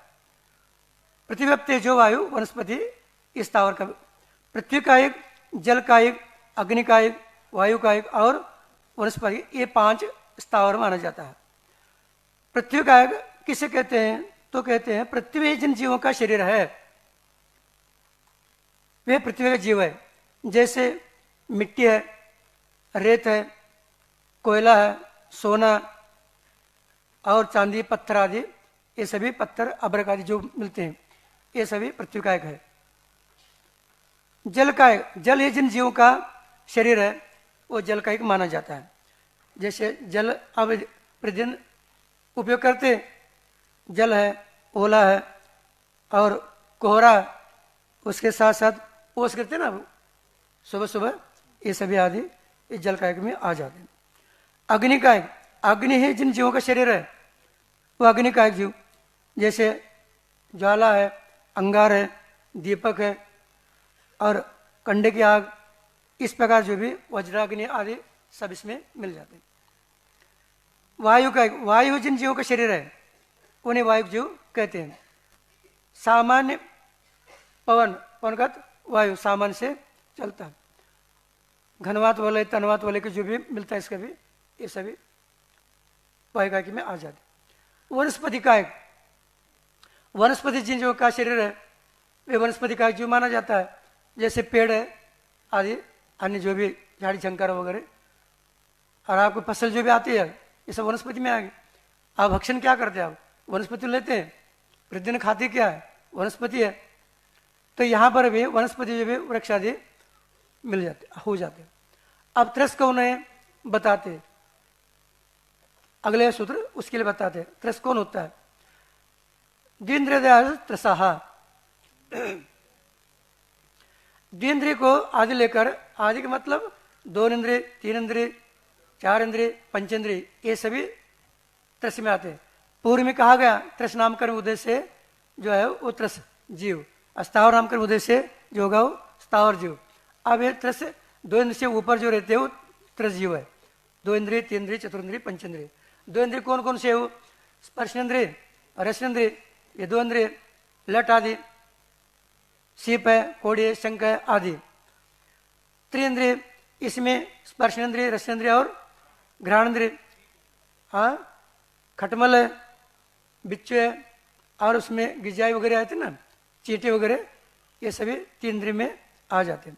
पृथ्वी, तेजो, वायु, वनस्पति, इस स्थावर का, पृथ्वी का एक, जल का एक, अग्नि का एक, वायु का एक और वनस्पति, ये 5 स्थावर माना जाता है। पृथ्वी का एक किसे कहते हैं? तो कहते हैं पृथ्वी जिन जीवों का शरीर है वे पृथ्वी का जीव है। जैसे मिट्टी है, रेत है, कोयला है, सोना और चांदी, पत्थर आदि, ये सभी पत्थर अभ्रक आदि जो मिलते हैं ये सभी पृथ्वी का एक है। जल का एक, जल ये जिन जीवों का शरीर है वो जल का एक माना जाता है। जैसे जल अब प्रतिदिन उपयोग करते, जल है, ओला है और कोहरा, उसके साथ साथ ओस करते ना सुबह सुबह, ये सभी आदि इस जल का एक में आ जाते हैं। अग्नि का एक, अग्नि ही जिन जीवों का शरीर है वो अग्नि का एक जीव, जैसे ज्वाला है, अंगार है, दीपक है और कंडे की आग, इस प्रकार जो भी वज्राग्नि आदि सब इसमें मिल जाते हैं। वायु का एक, वायु जिन जीवों का शरीर है उन्हें वायु जीव कहते हैं। सामान्य पवन, पवनगत वायु सामान्य से चलता है। घनवात वाले, तनवात वाले के जो भी मिलता है इसका भी, ये सभी वायु का में आ जाते। वनस्पति का एक, वनस्पति जिन जीवों का शरीर है वे वनस्पति का जीव माना जाता है। जैसे पेड़ है आदि, अन्य जो भी झाड़ी झंकार वगैरह, और आपको फसल जो भी आती है ये सब वनस्पति में आ गई। आप भक्षण क्या करते हैं? आप वनस्पति लेते हैं, प्रतिदिन खाते क्या है? वनस्पति है। तो यहाँ पर भी वनस्पति जो भी वृक्ष आदि मिल जाते, हो जाते। अब त्रस को उन्हें बताते, अगले सूत्र उसके लिए बताते त्रस कौन होता है। द्विंद्रिय त्रसाह, द्विंद्रिय को आदि लेकर, आदि का मतलब 2 इंद्रिय, 3 इंद्रिय, 4 इंद्रिय, पंचेंद्रिय, ये सभी त्रस में आते हैं। पूर्व में कहा गया त्रस नामकरण उद्देश्य से जो है वो त्रस जीव, स्थावर नामकरण उद्देश्य से जो होगा वो स्थावर जीव। अब ये त्रस 2 इंद्रिय से ऊपर जो रहते हैं वो त्रस जीव है। 2 इंद्रिय, 3 इंद्रिय, चतुर्ंद्रिय, पंचेंद्रिय। 2 इंद्रिय कौन कौन से हो? स्पर्शेंद्रिय, रसनेंद्रिय, ये 2 इंद्रिय, लट आदि, सीप है, कोड़ी है, शंख है आदि। 3 इंद्रिय, इसमें स्पर्शेंद्रिय, रसनेंद्रिय और घ्राणेंद्रिय। हाँ, खटमल है, बिच्छू है और उसमें गिजाई वगैरह आते ना, चींटे वगैरह, ये सभी 3 इंद्रिय में आ जाते हैं।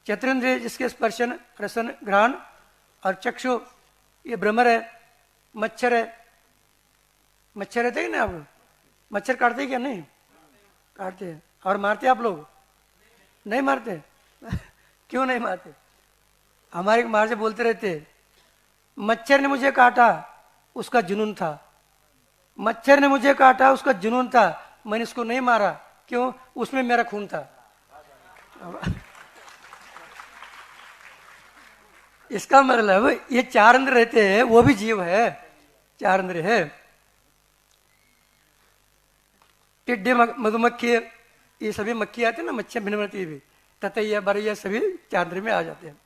चतुरेंद्रिय जिसके स्पर्शन, रसन, घ्राण और चक्षु, ये भ्रमर है, मच्छर है। मच्छर रहते हैं ना, आप मच्छर काटते हैं क्या? नहीं काटते हैं। और मारते आप लोग? नहीं मारते। क्यों नहीं मारते? हमारे मार से बोलते रहते, मच्छर ने मुझे काटा, उसका जुनून था। मच्छर ने मुझे काटा, उसका जुनून था, मैंने उसको नहीं मारा। क्यों? उसमें मेरा खून था। इसका मतलब ये 4 इंद्र रहते हैं, वो भी जीव है, 4 इंद्र है। टिड्डे, मधुमक्खी, ये सभी मक्खी आते हैं ना, मच्छियां भिन्न बनती भी, ततैया, बरैया सभी 4 इंद्र में आ जाते हैं।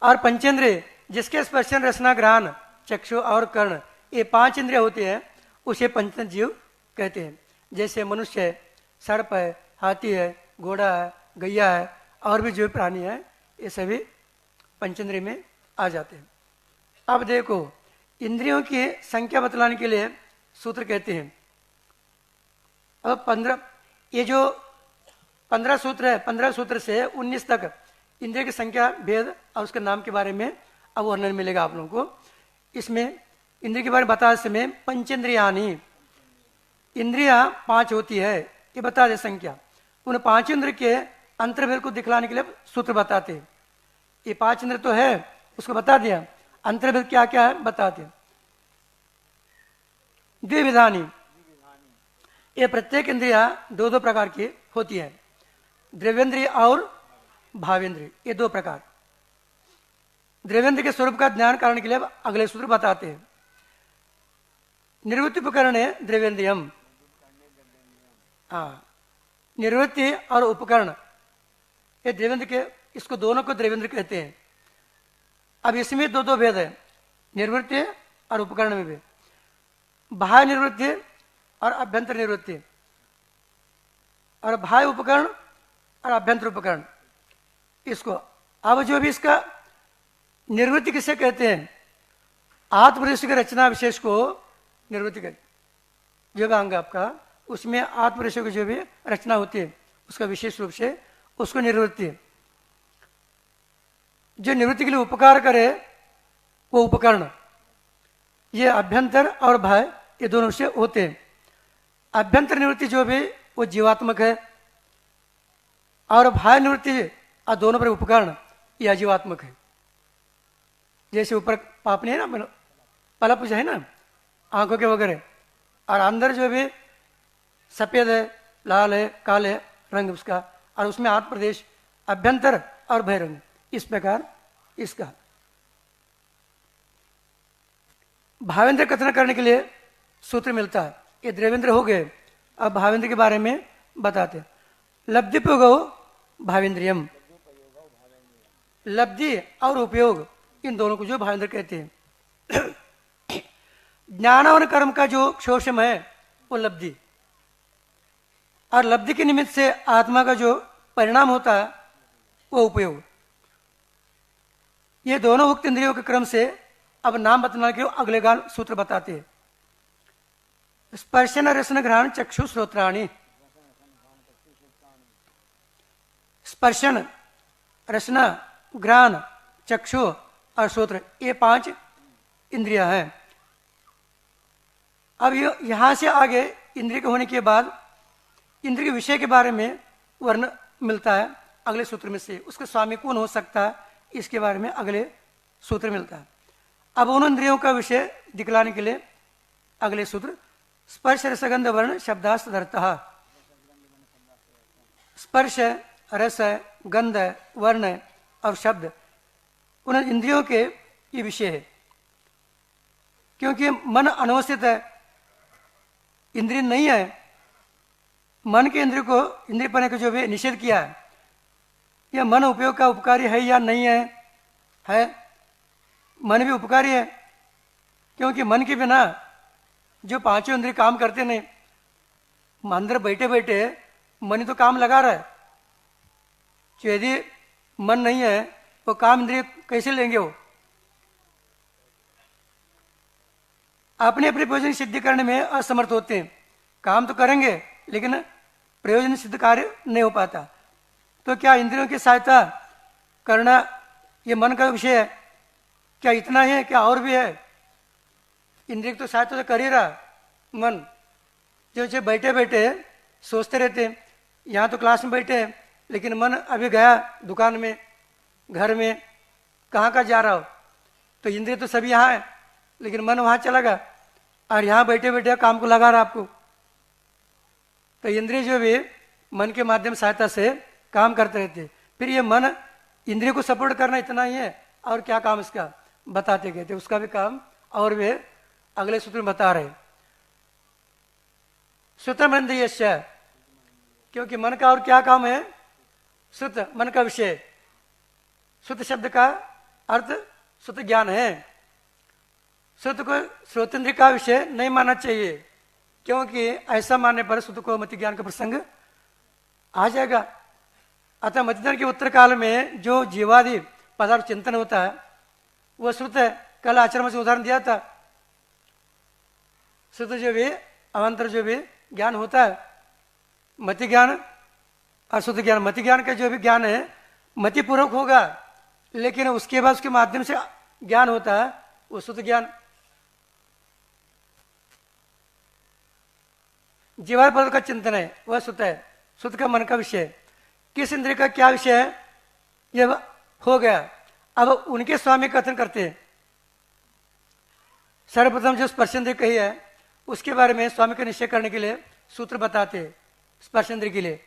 और पंचेंद्रिय जिसके स्पर्शन रसना घ्राण चक्षु और कर्ण ये 5 इंद्रिय होते हैं उसे पंचतंत्र जीव कहते हैं। जैसे मनुष्य है, सर्प है, हाथी है, घोड़ा है, गैया है और भी जो प्राणी है ये सभी पंचेंद्रिय में आ जाते हैं। अब देखो इंद्रियों की संख्या बतलाने के लिए सूत्र कहते हैं। अब 15 ये जो 15 सूत्र है, 15 सूत्र से 19 तक इंद्रिय की संख्या भेद और उसके नाम के बारे में अब वर्णन मिलेगा आप लोगों को। इसमें इंद्रिय के बारे में बता समय पंचेंद्रियानी इंद्रिया 5 होती है ये बता दे संख्या। उन 5 इंद्र के अंतर्भेद को दिखलाने के लिए सूत्र बताते हैं। ये 5 इंद्र तो है उसको बता दिया, अंतर्भेद क्या क्या है बताते हैं। द्विविधानी ये प्रत्येक इंद्रिया 2 प्रकार की होती है, द्रव्येंद्रिय और भावेंद्रिय ये 2 प्रकार। द्रव्येंद्र के स्वरूप का ज्ञान करने के लिए अगले सूत्र बताते हैं। निवृत्ति उपकरण है द्रव्येंद्रियम, हाँ निवृत्ति और उपकरण ये द्रव्येंद्र के, इसको दोनों को द्रव्येंद्र कहते हैं। अब इसमें 2 भेद है, निवृत्ति और उपकरण में भी, बाह्य निवृत्ति और अभ्यंतर निवृत्ति, और बाह्य उपकरण और अभ्यंतर उपकरण। इसको अब जो भी इसका निवृत्ति किसे कहते हैं, आत्मप्रदेश की रचना विशेष को निवृत्ति कहते हैं। जो भी अंग आपका उसमें आत्मप्रदेश की जो भी रचना होती है उसका विशेष रूप से उसको निवृत्ति। जो निवृत्ति के लिए उपकार करे वो उपकरण, ये अभ्यंतर और बाह्य ये दोनों से होते हैं। अभ्यंतर निवृत्ति जो भी वो जीवात्मक है और बाह्य निवृत्ति दोनों पर उपकरण ये अजीवात्मक है। जैसे ऊपर पापनी है ना, पलप जो है ना आंखों के वगैरह, और अंदर जो भी सफेद है, लाल है, काले है रंग उसका, और उसमें आत्म प्रदेश अभ्यंतर और बहिरंग, इस प्रकार इसका भावेंद्र कथन करने के लिए सूत्र मिलता है। ये द्रव्येंद्र हो गए, अब भावेंद्र के बारे में बताते हैं। लब्धिपयोगो भावेंद्रियम, लब्धि और उपयोग इन दोनों को जो भावेंद्र कहते हैं। ज्ञान और कर्म का जो शोषम है वो लब्धि, और लब्धि के निमित्त से आत्मा का जो परिणाम होता है वो उपयोग। ये दोनों उक्त इंद्रियों के क्रम से अब नाम बतलाने के अगले गान सूत्र बताते हैं। स्पर्शन रसन घ्राण चक्षु श्रोत्राणि, स्पर्शन रसना घ्राण चक्षु और श्रोत्र ये 5 इंद्रियां हैं। अब यहां से आगे इंद्रिय के होने के बाद इंद्रिय के विषय के बारे में वर्ण मिलता है अगले सूत्र में से। उसका स्वामी कौन हो सकता है इसके बारे में अगले सूत्र मिलता है। अब उन इंद्रियों का विषय दिखलाने के लिए अगले सूत्र स्पर्श रसगंध वर्ण शब्दास्त धरता। स्पर्श है, रस है, गंध है, वर्ण है और शब्द उन इंद्रियों के ये विषय है। क्योंकि मन अनवस्थित है, इंद्रिय नहीं है, मन के इंद्रिय को इंद्रियपने को जो भी निषेध किया है, यह मन उपयोग का उपकारी है या नहीं है? है, मन भी उपकारी है। क्योंकि मन के बिना जो 5 इंद्रिय काम करते नहीं, अंदर बैठे बैठे मन ही तो काम लगा रहा है। तो यदि मन नहीं है वो काम इंद्रिय कैसे लेंगे? वो अपने अपने प्रयोजन सिद्धि करने में असमर्थ होते हैं। काम तो करेंगे लेकिन प्रयोजन सिद्ध कार्य नहीं हो पाता। तो क्या इंद्रियों की सहायता करना ये मन का विषय है? क्या इतना ही है? क्या और भी है? इंद्रिय तो सहायता तो कर ही रहा मन। जो बैठे बैठे सोचते रहते हैं, यहाँ तो क्लास में बैठे हैं लेकिन मन अभी गया दुकान में, घर में, कहाँ का जा रहा हो। तो इंद्रिय तो सभी यहाँ है लेकिन मन वहाँ चला गया और यहाँ बैठे बैठे काम को लगा रहा आपको। तो इंद्रिय जो भी मन के माध्यम सहायता से काम करते रहते। फिर ये मन इंद्रिय को सपोर्ट करना इतना ही है और क्या काम इसका बताते गए थे, उसका भी काम और वे अगले सूत्र में बता रहे। श्रुतम इंद्रिय, क्योंकि मन का और क्या काम है? श्रुत, मन का विषय। श्रुत शब्द का अर्थ शुद्ध ज्ञान है। शुद्ध को श्रोतेंद्रिय का विषय नहीं मानना चाहिए, क्योंकि ऐसा मानने पर शुद्ध को मति ज्ञान का प्रसंग आ जाएगा। अतः मति ज्ञान के उत्तर काल में जो जीवादि पदार्थ चिंतन होता है वह शुद्ध है। कल आचरण से उदाहरण दिया था, शुद्ध जो भी अवान्तर जो भी ज्ञान होता है, मति ज्ञान और शुद्ध ज्ञान। मति ज्ञान का जो भी ज्ञान है मति पूर्वक होगा, लेकिन उसके बाद उसके माध्यम से ज्ञान होता है वो शुद्ध ज्ञान। जीवार पद का चिंतन है वह शुद्ध है। शुद्ध का मन का विषय, किस इंद्रिय का क्या विषय है यह हो गया। अब उनके स्वामी कथन करते हैं। सर्वप्रथम जो स्पर्श इंद्रिय कही है उसके बारे में स्वामी का निश्चय करने के लिए सूत्र बताते हैं। स्पर्श इंद्रिय के लिए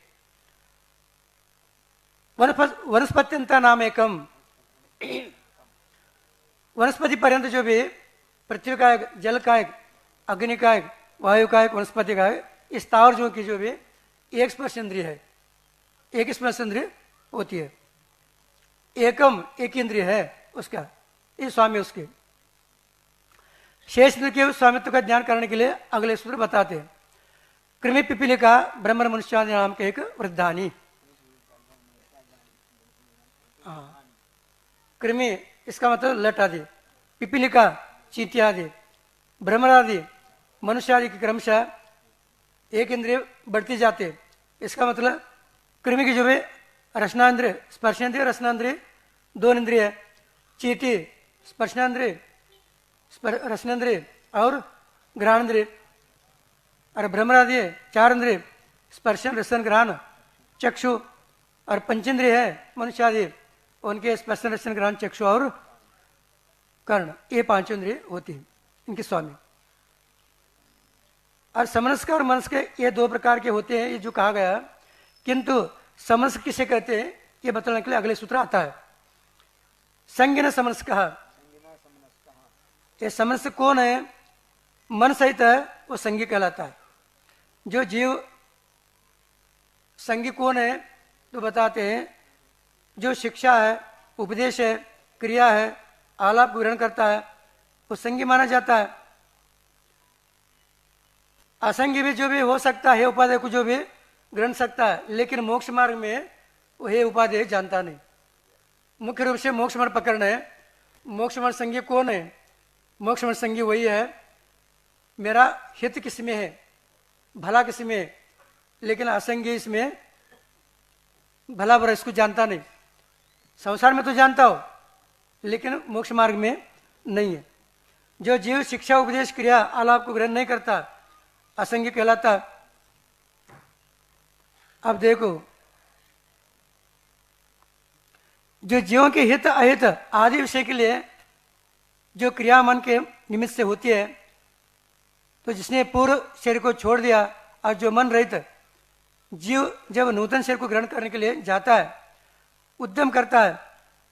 वनस्पत्यंता नाम एकम, वनस्पति पर्यंत जो भी पृथ्वी का एक, जल का एक, अग्नि का एक, वायु का एक, वनस्पति का एक, इस स्थावर जो की जो भी एक स्पर्श इंद्रिय है, एक स्पर्श इंद्रिय होती है। एकम एक इंद्रिय है उसका, ये स्वामी उसके। शेष इंद्रिय के स्वामित्व का ज्ञान करने के लिए अगले सूत्र बताते हैं। कृमि पिपीलिका ब्रह्म मनुष्यादि नाम के एक वृद्धानी। कृमि इसका मतलब लट आदि, पिपीलिका चींटी आदि, भ्रमर आदि मनुष्य आदि की क्रमशः एक इंद्रिय बढ़ती जाते। इसका मतलब कृमि की जो भी रसनांद्रिय, स्पर्शेंद्रिय, रसनांद्रिय दो इंद्रिय है। चींटी स्पर्शनेंद्रिय, रसनेंद्रिय और घ्राणेंद्रिय, और भ्रमर आदि चार इंद्रिय, स्पर्शन, रसन, घ्राण, चक्षु और पंचेंद्रिय है मनुष्य आदि, उनके स्पर्शन, रसन, घ्राण, चक्षु और कर्ण, ये पांचों इंद्रिय होती है इनके स्वामी। और समनस्क और मनस्क ये दो प्रकार के होते हैं, ये जो कहा गया। किंतु समनस्क किसे कहते हैं ये बताने के लिए अगले सूत्र आता है। संज्ञ समनस्क कहा, ये समनस्क कौन है? मन सहित है वो संज्ञ कहलाता है। जो जीव संज्ञ कौन है तो बताते हैं जो शिक्षा है, उपदेश है, क्रिया है, आलाप ग्रहण करता है वो संज्ञ माना जाता है। असंज्ञ भी जो भी हो सकता है उपादेय को जो भी ग्रहण सकता है, लेकिन मोक्ष मार्ग में वो हे उपादेय जानता नहीं। मुख्य रूप से मोक्ष मार्ग पकड़ना है। मोक्ष मार्ग संज्ञ कौन है? मोक्ष मार्ग संज्ञ वही है मेरा हित किसमें है, भला किसमें है, लेकिन असंज्ञ इसमें भला बुरा इसको जानता नहीं। संसार में तो जानता हो लेकिन मोक्ष मार्ग में नहीं है। जो जीव शिक्षा, उपदेश, क्रिया, आलाप को ग्रहण नहीं करता असंज्ञ कहलाता। अब देखो जो जीवों के हित अहित आदि विषय के लिए जो क्रिया मन के निमित्त से होती है, तो जिसने पूर्व शरीर को छोड़ दिया और जो मन रहित जीव जब नूतन शरीर को ग्रहण करने के लिए जाता है, उद्यम करता है,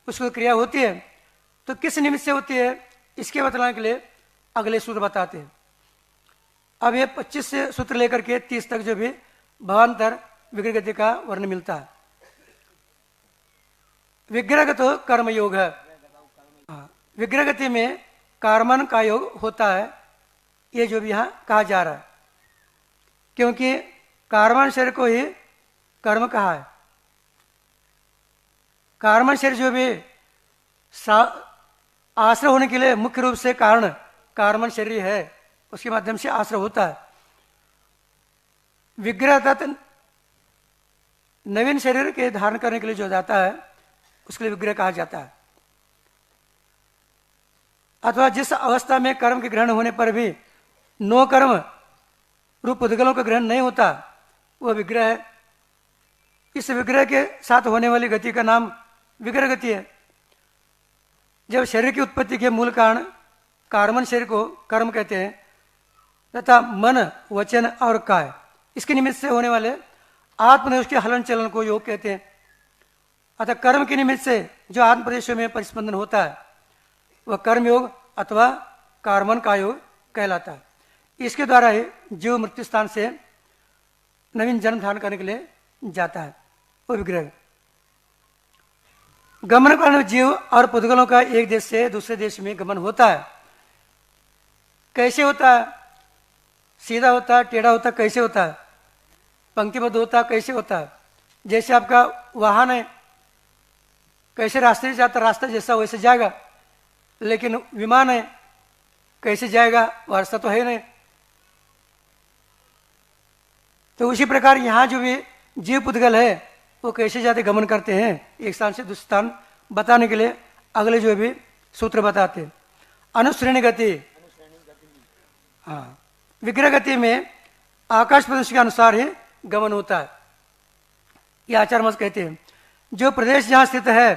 उसको क्रिया होती है, तो किस निमित्त से होती है इसके बतलाने के लिए अगले सूत्र बताते हैं। अब ये 25 से सूत्र लेकर के 30 तक जो भी भावांतर विग्रह गति का वर्णन मिलता है। विग्रहगत कर्मयोग है। विग्रह गति में कर्मन का योग होता है, ये जो भी यहाँ कहा जा रहा है, क्योंकि कर्मन शरीर को ही कर्म कहा है। कर्मन शरीर जो भी आश्रय होने के लिए मुख्य रूप से कारण कर्मन शरीर है, उसके माध्यम से आश्रय होता है। विग्रह तत् नवीन शरीर के धारण करने के लिए जो जाता है उसके लिए विग्रह कहा जाता है। अथवा जिस अवस्था में कर्म के ग्रहण होने पर भी नो कर्म रूप उद्गलों का ग्रहण नहीं होता वह विग्रह है। इस विग्रह के साथ होने वाली गति का नाम विग्रह गति है। जब शरीर की उत्पत्ति के मूल कारण कर्मन शरीर को कर्म कहते हैं, तथा मन, वचन और काय इसके निमित्त से होने वाले आत्मनिवेश के हलन चलन को योग कहते हैं। अतः कर्म के निमित्त से जो आत्म प्रदेशों में परिस्पंदन होता है वह कर्म योग अथवा कर्मन का योग कहलाता है। इसके द्वारा ही जीव मृत्यु स्थान से नवीन जन्म धारण करने के लिए जाता है वो विग्रह। गमन करने जीव और पुद्गलों का एक देश से दूसरे देश में गमन होता है। कैसे होता है? सीधा होता है, टेढ़ा होता है, कैसे होता है? पंक्तिबद्ध होता है, कैसे होता है? जैसे आपका वाहन है, कैसे रास्ते से जाता, रास्ता जैसा वैसे जाएगा। लेकिन विमान है, कैसे जाएगा? वो रास्ता तो है नहीं। तो उसी प्रकार यहाँ जो भी जीव पुद्गल है वो कैसे जाते गमन करते हैं एक स्थान से दूसरे स्थान बताने के लिए अगले जो भी सूत्र बताते हैं। अनुश्रेणी गति, हाँ, विग्रह गति में आकाश प्रदेश के अनुसार ही गमन होता है। ये आचार्य मत कहते हैं जो प्रदेश जहाँ स्थित है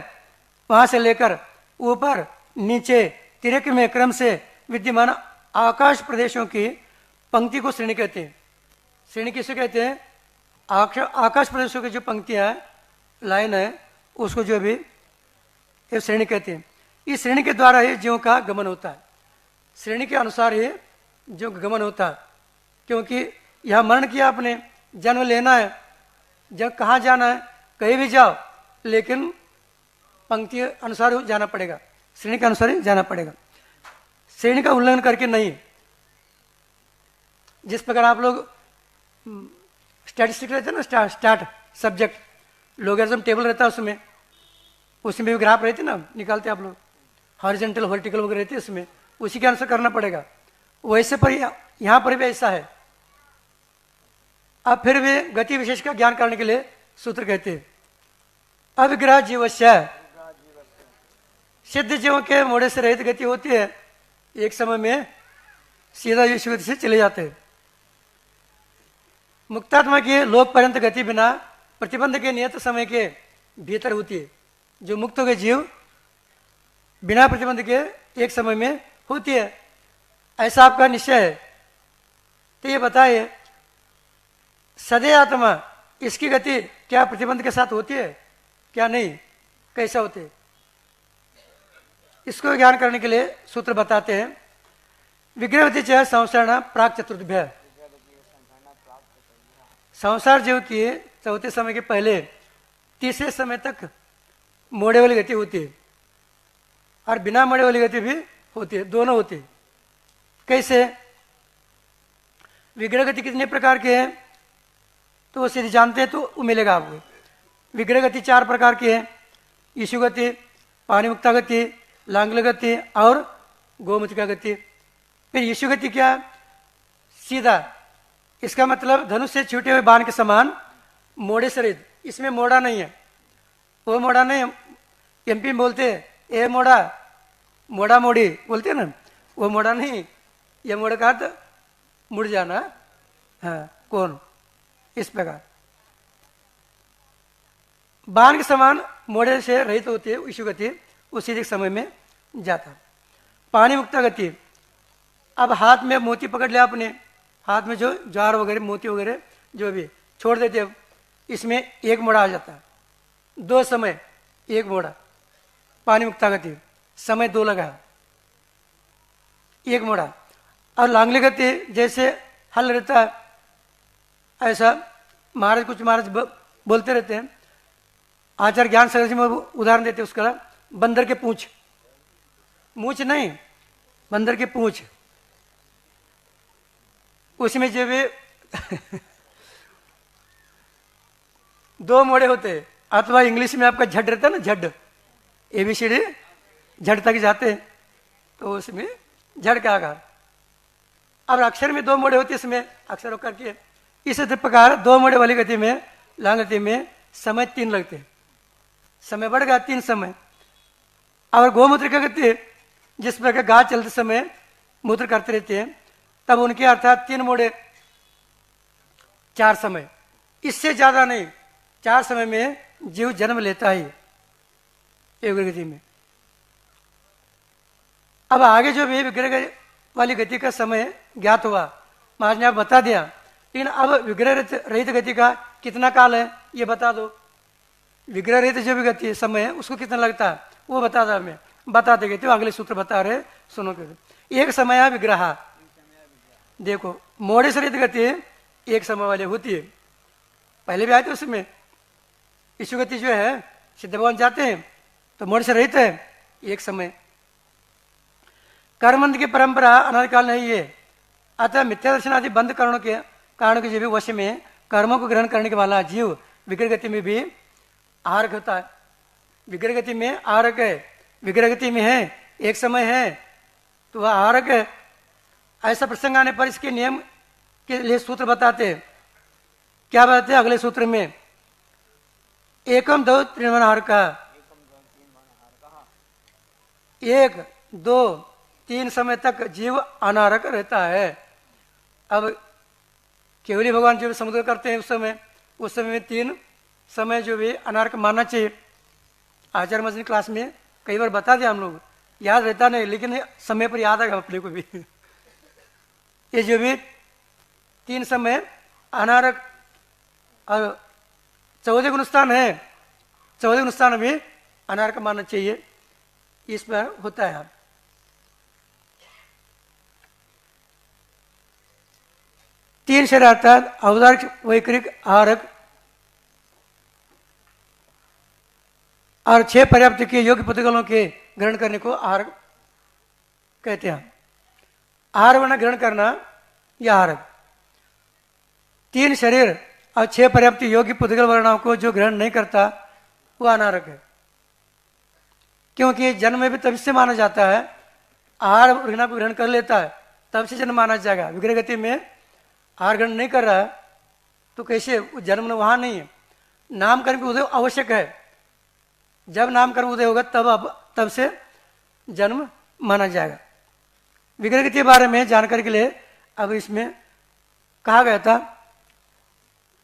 वहां से लेकर ऊपर नीचे तिरक में क्रम से विद्यमान आकाश प्रदेशों की पंक्ति को श्रेणी कहते हैं। श्रेणी किसे कहते हैं? आकाश प्रदेशों की जो पंक्तियां है, लाइन है, उसको जो भी ये श्रेणी कहते हैं। इस श्रेणी के द्वारा ही जीवों का गमन होता है। श्रेणी के अनुसार ही जीव का गमन होता है। क्योंकि यह मरण किया आपने, जन्म लेना है, जब कहाँ जाना है, कहीं भी जाओ, लेकिन पंक्ति अनुसार जाना पड़ेगा, श्रेणी के अनुसार ही जाना पड़ेगा। श्रेणी का उल्लंघन करके नहीं। जिस प्रकार आप लोग स्टैटिस्टिक रहते हैं ना, स्टार्ट सब्जेक्ट लोगरिथम टेबल रहता है, उसमें भी ग्राफ रहते ना, निकालते आप लोग, हॉरिजॉन्टल वर्टिकल वगैरह रहते हैं, उसमें उसी के अनुसार करना पड़ेगा। वैसे पर यहाँ पर भी ऐसा है। अब फिर भी गति विशेष का ज्ञान करने के लिए सूत्र कहते हैं अविग्रह जीवस्य, सिद्ध जीवों के मोड़े से रहित गति होती है, एक समय में सीधा यीशु गति से चले जाते हैं। मुक्तात्मा की लोक पर्यंत गति बिना प्रतिबंध के नियत समय के भीतर होती है। जो मुक्त हो गए जीव बिना प्रतिबंध के एक समय में होती है, ऐसा आपका निश्चय है। तो ये बताइए सदैव आत्मा, इसकी गति क्या प्रतिबंध के साथ होती है क्या नहीं, कैसा होती है? इसको ज्ञान करने के लिए सूत्र बताते हैं विग्रहवती च संसारण प्राक चतुर्थभ्य। संसार जीव की चौथे समय के पहले तीसरे समय तक मोड़े वाली गति होती है और बिना मोड़े वाली गति भी होती है, दोनों होती है। कैसे? विग्रह गति कितने प्रकार के हैं तो वो सीधे जानते हैं तो वो मिलेगा आपको। विग्रह गति 4 प्रकार की है, ईशु गति, पानी मुक्ता गति, लांगल गति और गोमुखिका गति। फिर ईशु गति क्या? सीधा, इसका मतलब धनुष से छूटे हुए बाण के समान मोड़े से रहित। इसमें मोड़ा नहीं है, वो मोड़ा नहीं। एमपी में बोलते हैं ए मोड़ा, मोड़ा मोड़ी बोलते हैं ना, वो मोड़ा नहीं। ये मोड़ का अर्थ मुड़ जाना, हाँ, कौन, इस प्रकार बाण के समान मोड़े से रहित होती है ईशु गति, उसी के समय में जाता है। पानी मुक्ता गति, अब हाथ में मोती पकड़ लिया अपने, हाथ में जो ज्वार वगैरह मोती वगैरह जो भी छोड़ देते हैं, इसमें एक मोड़ा आ जाता है। 2 समय एक मोड़ा, पानी मुक्ता गति, समय 2 लगा, एक मोड़ा। और लांगली गति जैसे हल रहता है, ऐसा महाराज कुछ महाराज बोलते रहते हैं। आचार्य ज्ञान सागर में उदाहरण देते हैं उसका, बंदर के पूंछ, मूछ नहीं, बंदर के पूंछ, उसमें जो भी 2 मोड़े होते हैं। अथवा इंग्लिश में आपका झड रहता है ना, झड, ABCD झड तक जाते हैं तो उसमें झड़ का आकार। अब अक्षर में 2 मोड़े होते हैं, इसमें अक्षर करके इसी प्रकार 2 मोड़े वाली गति में लांग गति में समय 3 लगते हैं, समय बढ़ गया 3 समय। और गोमूत्र की गति जिस प्रकार गाय चलते समय मूत्र करते रहते हैं, तब उनके अर्थात 3 मोड़े 4 समय, इससे ज्यादा नहीं। 4 समय में जीव जन्म लेता ही एक गति में। अब आगे जो भी विग्रह वाली गति का समय ज्ञात हुआ, महाराज ने आप बता दिया, लेकिन अब विग्रह रहित गति का कितना काल है ये बता दो। विग्रह रहित जो भी गति समय है उसको कितना लगता है वो बता दो, हमें बता देंगे। तो अगले सूत्र बता रहे, सुनो के। एक समय विग्रह, देखो मोड़े से रहित गति एक समय वाली होती है, पहले भी आए थे उसमें। ईशु गति जो है सिद्ध भवन जाते हैं तो मोक्ष से रहित है एक समय। कर्मबंध की परंपरा अनादिकाल नहीं है, अतः मिथ्या दर्शन आदि बंद कारणों के जो भी वश में कर्मों को ग्रहण करने के वाला जीव विग्रह गति में भी आहारक होता है। विग्रह गति में आहारक है, विग्रह गति में है एक समय है तो वह आहारक है। ऐसा प्रसंग आने पर इसके नियम के लिए सूत्र बताते हैं। क्या बताते हैं अगले सूत्र में? एकम दो त्रिवन आहार का, 1, 2, 3 समय तक जीव अनारक रहता है। अब केवली भगवान जो समुद्र करते हैं उस समय में 3 समय जो भी अनारक मानना चाहिए। आचार्य मजनी क्लास में कई बार बता दिया हम लोग, याद रहता नहीं लेकिन समय पर याद आएगा अपने को भी। ये जो भी 3 समय अनारक और 14 गुणस्थान है, 14 गुणस्थान भी अनारक मानना चाहिए, इस पर होता है। तीन शरीर अर्थात औदारिक, वैकृक, आहारक और 6 पर्याप्त के योग्य प्रतिकूलों के ग्रहण करने को आहार कहते हैं। आहार वर्ण ग्रहण करना या आहारक। 3 शरीर और 6 पर्याप्त योग्य प्रतिकूल वर्णों को जो ग्रहण नहीं करता वह अनारक है, क्योंकि जन्म में भी तब से माना जाता है। आहार वर्णा को ग्रहण कर लेता है तब से जन्म माना जाएगा। विग्रह गति में आहार ग्रहण नहीं कर रहा है तो कैसे जन्म वहां नहीं है। नामकरण का उदय आवश्यक है, जब नामकरण उदय होगा तब से जन्म माना जाएगा। विग्रह के बारे में जानकारी के लिए अब इसमें कहा गया था।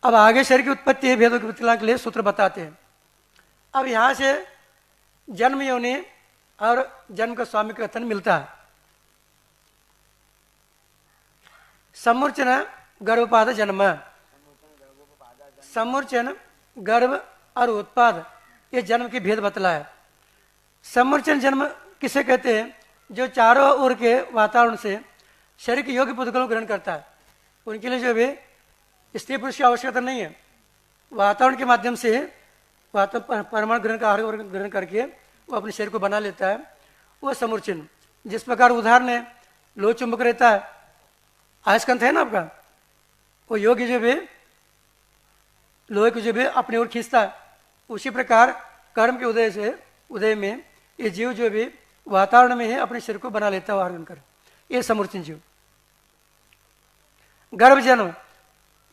अब आगे शरीर की उत्पत्ति भेदों की प्रतिक्रिया के लिए सूत्र बताते हैं। अब यहां से जन्म योनि और जन्म का स्वामी का कथन मिलता है। समूर्चन गर्भपाद जन्म, समूर्चन गर्भ और उत्पाद ये जन्म की भेद बतला है। समूर्चन जन्म किसे कहते हैं? जो चारों ओर के वातावरण से शरीर के योग्य प्रतिकूल ग्रहण करता है। उनके लिए जो भी स्त्री पुरुष की आवश्यकता नहीं है, वातावरण के माध्यम से परमाणु ग्रहण का आहार ग्रहण करके वो अपने शरीर को बना लेता है, वो समूर्चन। जिस प्रकार उदाहरण है लोह चुंबक रहता है, आयस्कांत है ना आपका, वो योग्य जो भी लोहे को जो भी अपनी ओर खींचता है, उसी प्रकार कर्म के उदय में ये जीव जो भी वातावरण में है अपने शरीर को बना लेता है आहार कर, ये समूर्चन जीव। गर्भ जन्म,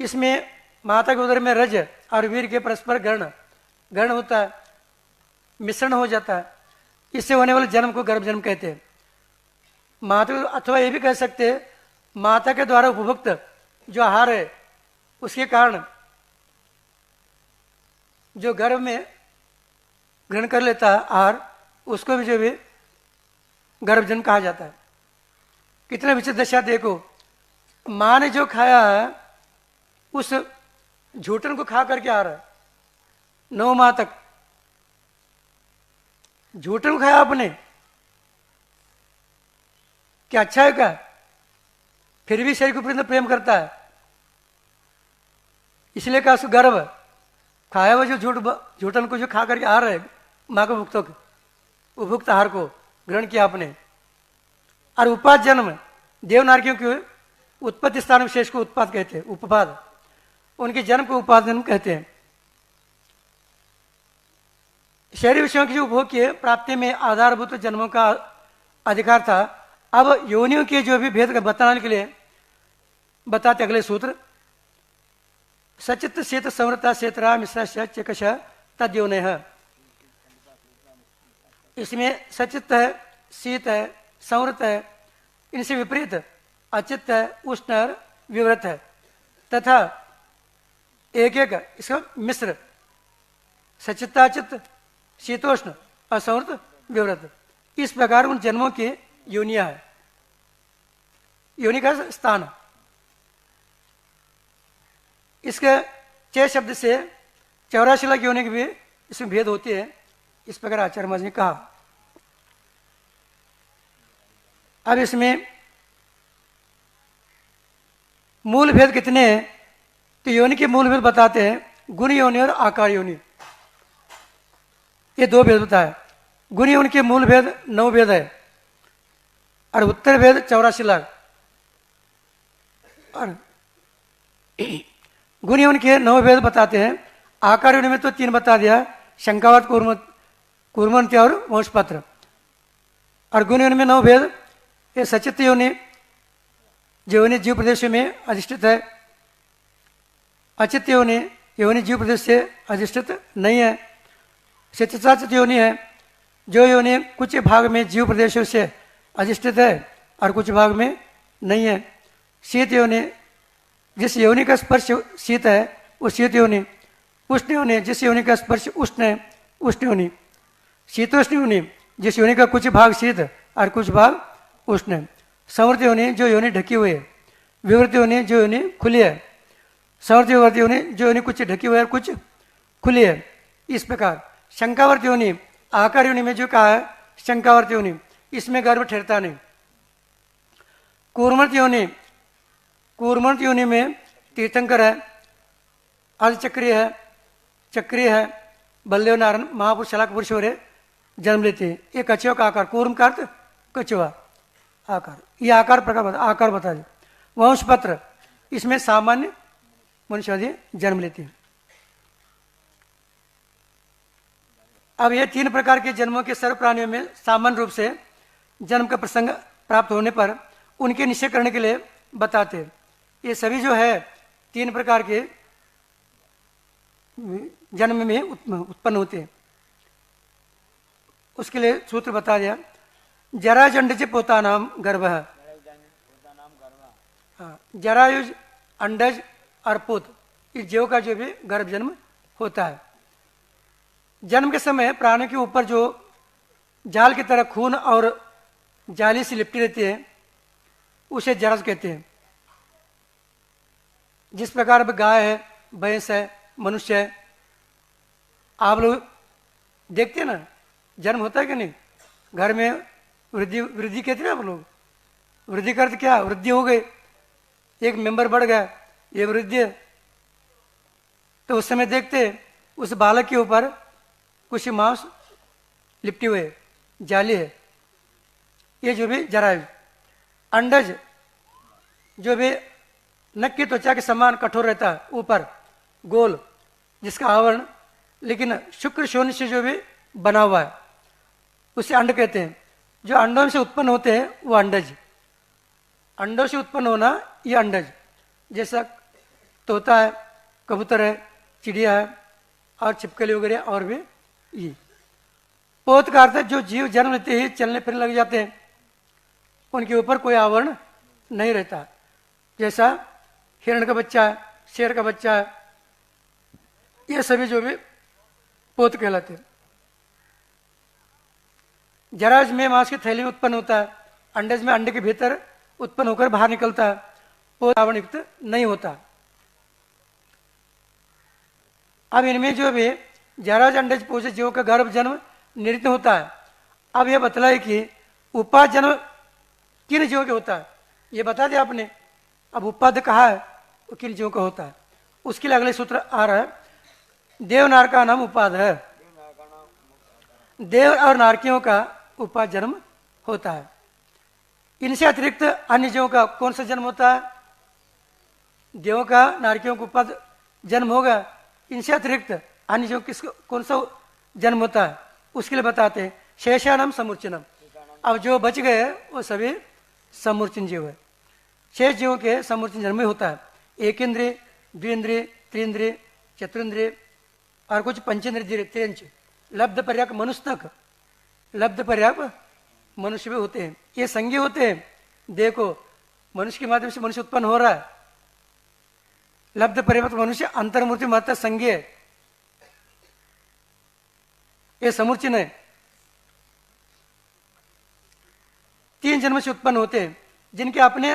इसमें माता के उदर में रज और वीर के परस्पर ग्रहण होता है, मिश्रण हो जाता है, इससे होने वाले जन्म को गर्भ जन्म कहते हैं। माता, अथवा ये भी कह सकते हैं माता के द्वारा उपभुक्त जो आहार है उसके कारण जो गर्भ में ग्रहण कर लेता है आहार, उसको भी जो भी गर्भ जन्म कहा जाता है। कितना विचित्र दशा देखो, माँ ने जो खाया है उस झूठन को खा करके आ रहा है 9 माह तक, झूठन को खाया आपने, क्या अच्छा है क्या? फिर भी शरीर को प्रेम करता है, इसलिए कहा उसको गर्भ खाया हुआ जो झूठन को जो खा करके आ रहा है माँ को उपभुक्त आहार को ग्रहण किया आपने। और उपाद जन्म, देवनारियों के उत्पत्ति स्थान विशेष को उत्पाद कहते हैं, उपपाद, उनके जन्म को उपाद जन्म कहते हैं। शरीर विषयों की जो उपभोग की प्राप्ति में आधारभूत जन्मों का अधिकार था। अब योनियों के जो भी भेद का बताने के लिए बताते अगले सूत्र, सचित शेत संवृता शेतरा मिश्रा चकश तद योनि है। इसमें सचित है, शीत है, संवृत है, इनसे विपरीत अचित है, उष्ण और विवृत है, तथा एक इसका मिश्र सचित्ताचित, शीतोष्ण और संवृत विवृत, इस प्रकार उन जन्मों की योनियां है। योनि का स्थान, इसके 6 शब्द से 84 लाख योनि की भी इसमें भेद होते हैं, इस प्रकार आचार्य महाराज ने कहा। अब इसमें मूल भेद कितने हैं? तो योनि के मूल भेद बताते हैं, गुण योनि और आकार योनि, ये 2 भेद बताए। गुण यौन के मूल भेद 9 भेद है और उत्तर भेद 84 लाख। और गुण यौन के 9 भेद बताते हैं। आकार योनि में तो 3 बता दिया, शंकावत, कूर्मन्त्य और वंशपत्र। और गुण योनि में 9 भेद। ये सचित योनि जो योनि जीव प्रदेश में अधिष्ठित है, अचित योनि योनि जीव प्रदेश से अधिष्ठित नहीं है। सचित योनि है जो योनि कुछ भाग में जीव प्रदेशों से अधिष्ठित है और कुछ भाग में नहीं है। शीत योनि जिस योनि का स्पर्श शीत है वो शीत योनि। उष्ण योनि जिस योनि का स्पर्श उष्ण है, उष्ण योनि। शीतोष्ण योनि जिस योनि का कुछ भाग शीत और कुछ भाग उष्ण है। संवृत योनि जो योनि ढकी हुई है। विवृत योनि जो योनि खुली है। संवृत विवृत योनि जो योनि कुछ ढकी हुई है और कुछ खुली है। इस प्रकार शंकावर्त योनि, आकार योनि में जो कहा है शंकावर्त योनि, इसमें गर्भ ठहरता नहीं। कूर्मन्त योनि, कूर्मन्त योनि में तीर्थंकर है, अर्धचक्रीय है, चक्रीय है, बलदेव नारायण महापुरुष शलाक पुरुष हो रहे जन्म लेते हैं। ये कछुआ का आकार, कूर्म का अर्थ कछुआ आकार, ये आकार प्रकार आकार बता दे। वंशपत्र, इसमें सामान्य मनुष्य आदि जन्म लेते हैं। अब ये 3 प्रकार के जन्मों के सर्व प्राणियों में सामान्य रूप से जन्म का प्रसंग प्राप्त होने पर उनके निश्चय करने के लिए बताते हैं। ये सभी जो है 3 प्रकार के जन्म में उत्पन्न होते हैं। उसके लिए सूत्र बता दिया। जरायुज अंडज पोता नाम गर्भ है। जरायुज, अंडज और पोत, इस जीव का जो भी गर्भ जन्म होता है। जन्म के समय प्राणी के ऊपर जो जाल की तरह खून और जाली से लिपटी रहती है उसे जरायुज कहते हैं। जिस प्रकार अब गाय है, भैंस है, मनुष्य है, आप लोग देखते हैं ना, जन्म होता है कि नहीं, घर में वृद्धि वृद्धि कहते हैं आप लोग। वृद्धि का अर्थ क्या, वृद्धि हो गई, एक मेंबर बढ़ गया, ये वृद्धि है। तो उस समय देखते उस बालक के ऊपर कुछ मांस लिपटी हुए जाली है, ये जो भी जरायुज। अंडज जो भी नख की त्वचा के समान कठोर रहता है, ऊपर गोल, जिसका आवरण लेकिन शुक्र शोण से जो भी बना हुआ है, उसे अंड कहते हैं। जो अंडों से उत्पन्न होते हैं वो अंडज। अंडों से उत्पन्न होना ये अंडज। जैसा तोता है, कबूतर है, चिड़िया है और छिपकली वगैरह और भी ये। पोत का अर्थ जो जीव जन्म लेते ही चलने फिरने लग जाते हैं, उनके ऊपर कोई आवरण नहीं रहता। जैसा हिरण का बच्चा है, शेर का बच्चा है, ये सभी जो भी पोत कहलाते हैं। जरायुज में मांस की थैली में उत्पन्न होता है। अंडज में अंडे के भीतर उत्पन्न होकर बाहर निकलता है। पोत आवरण युक्त नहीं होता। अब इनमें जो भी जरायुज अंडज पोषित जीवों का गर्भ जन्म निरित होता है। अब यह बतलाए कि उपाद जन्म किन जीवों के होता है, ये बता दिया आपने। अब उपाद कहा है वो किन जीवों का होता है, उसके लिए अगले सूत्र आ रहा है। देवनार का नाम उपाद है। देव और नारकियों का उपाद जन्म होता है। इनसे अतिरिक्त अन्य जीवों का कौन सा जन्म होता है? देवों का, नारकियों का उपाद जन्म होगा। इनसे अतिरिक्त अन्य जीवों किसको कौन सा जन्म होता है, उसके लिए बताते हैं। शेषानम समूर्चनम। अब जो बच गए वो सभी समूर्चन जीव है। शेष जीवों के समूर्चन जन्म में होता है। एक इंद्रिय, द्विंद्रिय, त्रिंद्रिय, चतुरिंद्रिय और कुछ पंचेंद्रिय, त्रिंच, लब्ध पर्याप्त मनुष्य तक, लब्ध पर्याप्त मनुष्य भी होते हैं। ये संज्ञ होते हैं। देखो मनुष्य के माध्यम से मनुष्य उत्पन्न हो रहा है। लब्ध पर्याप्त मनुष्य अंतर्मूर्ति महत्व संज्ञ है, ये समूर्चन है। 3 जन्म से उत्पन्न होते हैं, जिनके अपने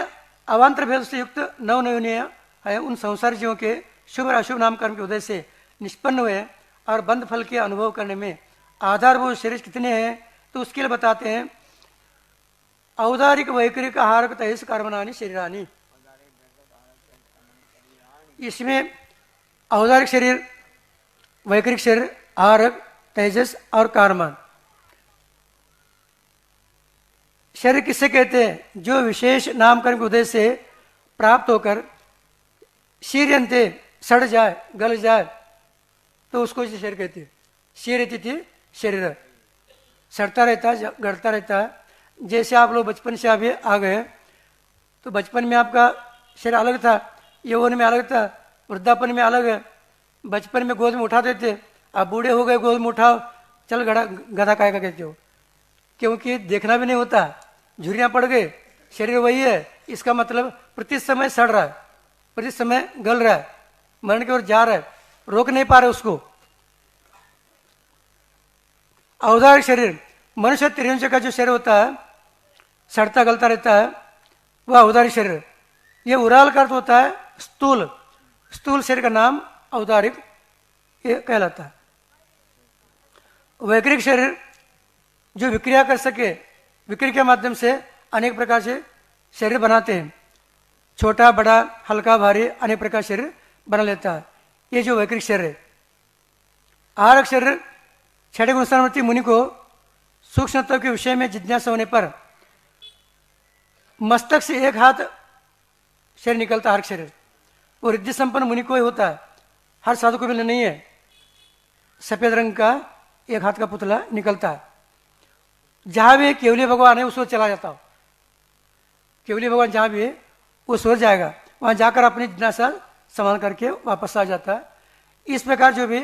अवान्तर भेद से युक्त 9 योनियां है। उन संसार जीवों के शुभ और अशुभ नाम कर्म के उदय से निष्पन्न हुए और बंध फल के अनुभव करने में आधारभूत शरीर कितने हैं, तो उसके लिए बताते हैं। औदारिक वैकरिक आहारक तैस कर्मणानि शरीरानि। इसमें औदारिक शरीर, वैकरिक शरीर, आहारक, तेजस और कारमान, शरीर किससे कहते हैं? जो विशेष नामकरण के उद्देश्य से प्राप्त होकर शीर्यंते सड़ जाए, गल जाए, तो उसको शरीर कहते हैं। शीर्यति शरीर सड़ता रहता है, गड़ता रहता है। जैसे आप लोग बचपन से अभी आ गए, तो बचपन में आपका शरीर अलग था, यौवन में अलग था, वृद्धापन में अलग है। बचपन में गोद में उठाते थे, आप बूढ़े हो गए, गोद में उठाओ, चल गधा काय का कहते हो, क्योंकि देखना भी नहीं होता, झुर्रियाँ पड़ गए, शरीर वही है। इसका मतलब प्रति समय सड़ रहा है, प्रति समय गल रहा है, मरण की ओर जा रहा है, रोक नहीं पा रहे उसको। औदारिक शरीर, मनुष्य त्रिंश का जो शरीर होता है, सड़ता गलता रहता है, वह औदारिक शरीर। ये उराल का अर्थ होता है स्थूल, स्थूल शरीर का नाम औदारिक ये कहलाता है। वैक्रिक शरीर जो विक्रिया कर सके, विक्रिया के माध्यम से अनेक प्रकार से शरीर बनाते हैं, छोटा बड़ा हल्का भारी अनेक प्रकार शरीर बना लेता है, ये जो वैक्रिक शरीर है। आहारक शरीर, छठे गुणस्थानवर्ती मुनि को सूक्ष्म तत्व के विषय में जिज्ञासा होने पर मस्तक से एक हाथ शरीर निकलता है, आहारक शरीर। वो रिद्धि संपन्न मुनि को ही होता है, हर साधु को भी नहीं है। सफेद रंग का एक हाथ का पुतला निकलता है, जहां भी केवली भगवान है उसको चला जाता हो, केवली भगवान जहां भी है वो सो जाएगा, वहां जाकर अपनी जिज्ञासा संभाल करके वापस आ जाता है। इस प्रकार जो भी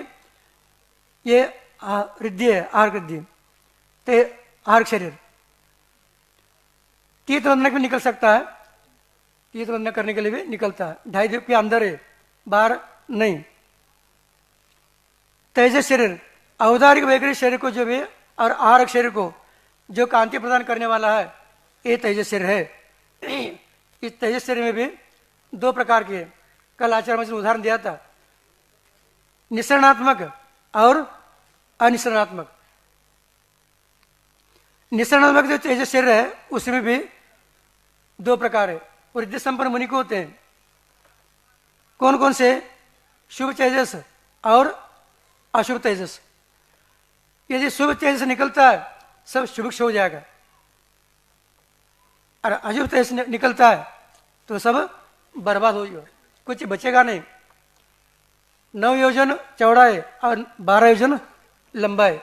ये रिद्धि है, आहार रिद्धि, तो आहार शरीर तीर्थ वंदना भी निकल सकता है, तीर्थ वंदना करने के लिए भी निकलता है, 2.5 द्वीप के अंदर है, बाहर नहीं। तेजस शरीर, औदारिक वैक्रिक शरीर को जो भी और आहारक शरीर को जो कांति प्रदान करने वाला है, ये तेजस शरीर है। इस तेजस शरीर में भी 2 प्रकार के, कल आचार्य ने उदाहरण दिया था, निसरणात्मक और अनिसरणात्मक। निसरणात्मक जो तेजस शरीर है उसमें भी 2 प्रकार है, और रिद्धि संपन्न मुनि को होते हैं। कौन कौन से? शुभ तेजस और अशुभ तेजस। यदि शुभ तेजस निकलता है सब शुभ हो जाएगा, और अशुभ तेजस निकलता है तो सब बर्बाद हो जाएगा, कुछ बचेगा नहीं। 9 योजन चौड़ा है और 12 योजन लंबा है,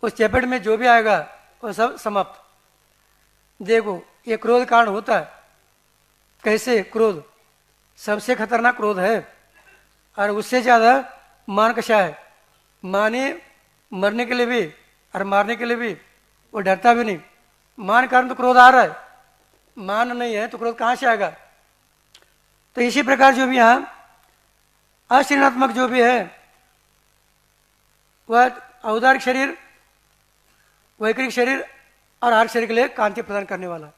उस चैपेट में जो भी आएगा वो सब समाप्त। देखो ये क्रोध कारण होता है, कैसे क्रोध सबसे खतरनाक क्रोध है, और उससे ज्यादा मान कशा है। माने मरने के लिए भी और मारने के लिए भी वो डरता भी नहीं। मान कारण तो क्रोध आ रहा है, मान नहीं है तो क्रोध कहां से आएगा। तो इसी प्रकार जो भी यहाँ अशरीरात्मक जो भी है वह औदारिक शरीर, वैक्रिक शरीर और आहार शरीर के लिए कांति प्रदान करने वाला।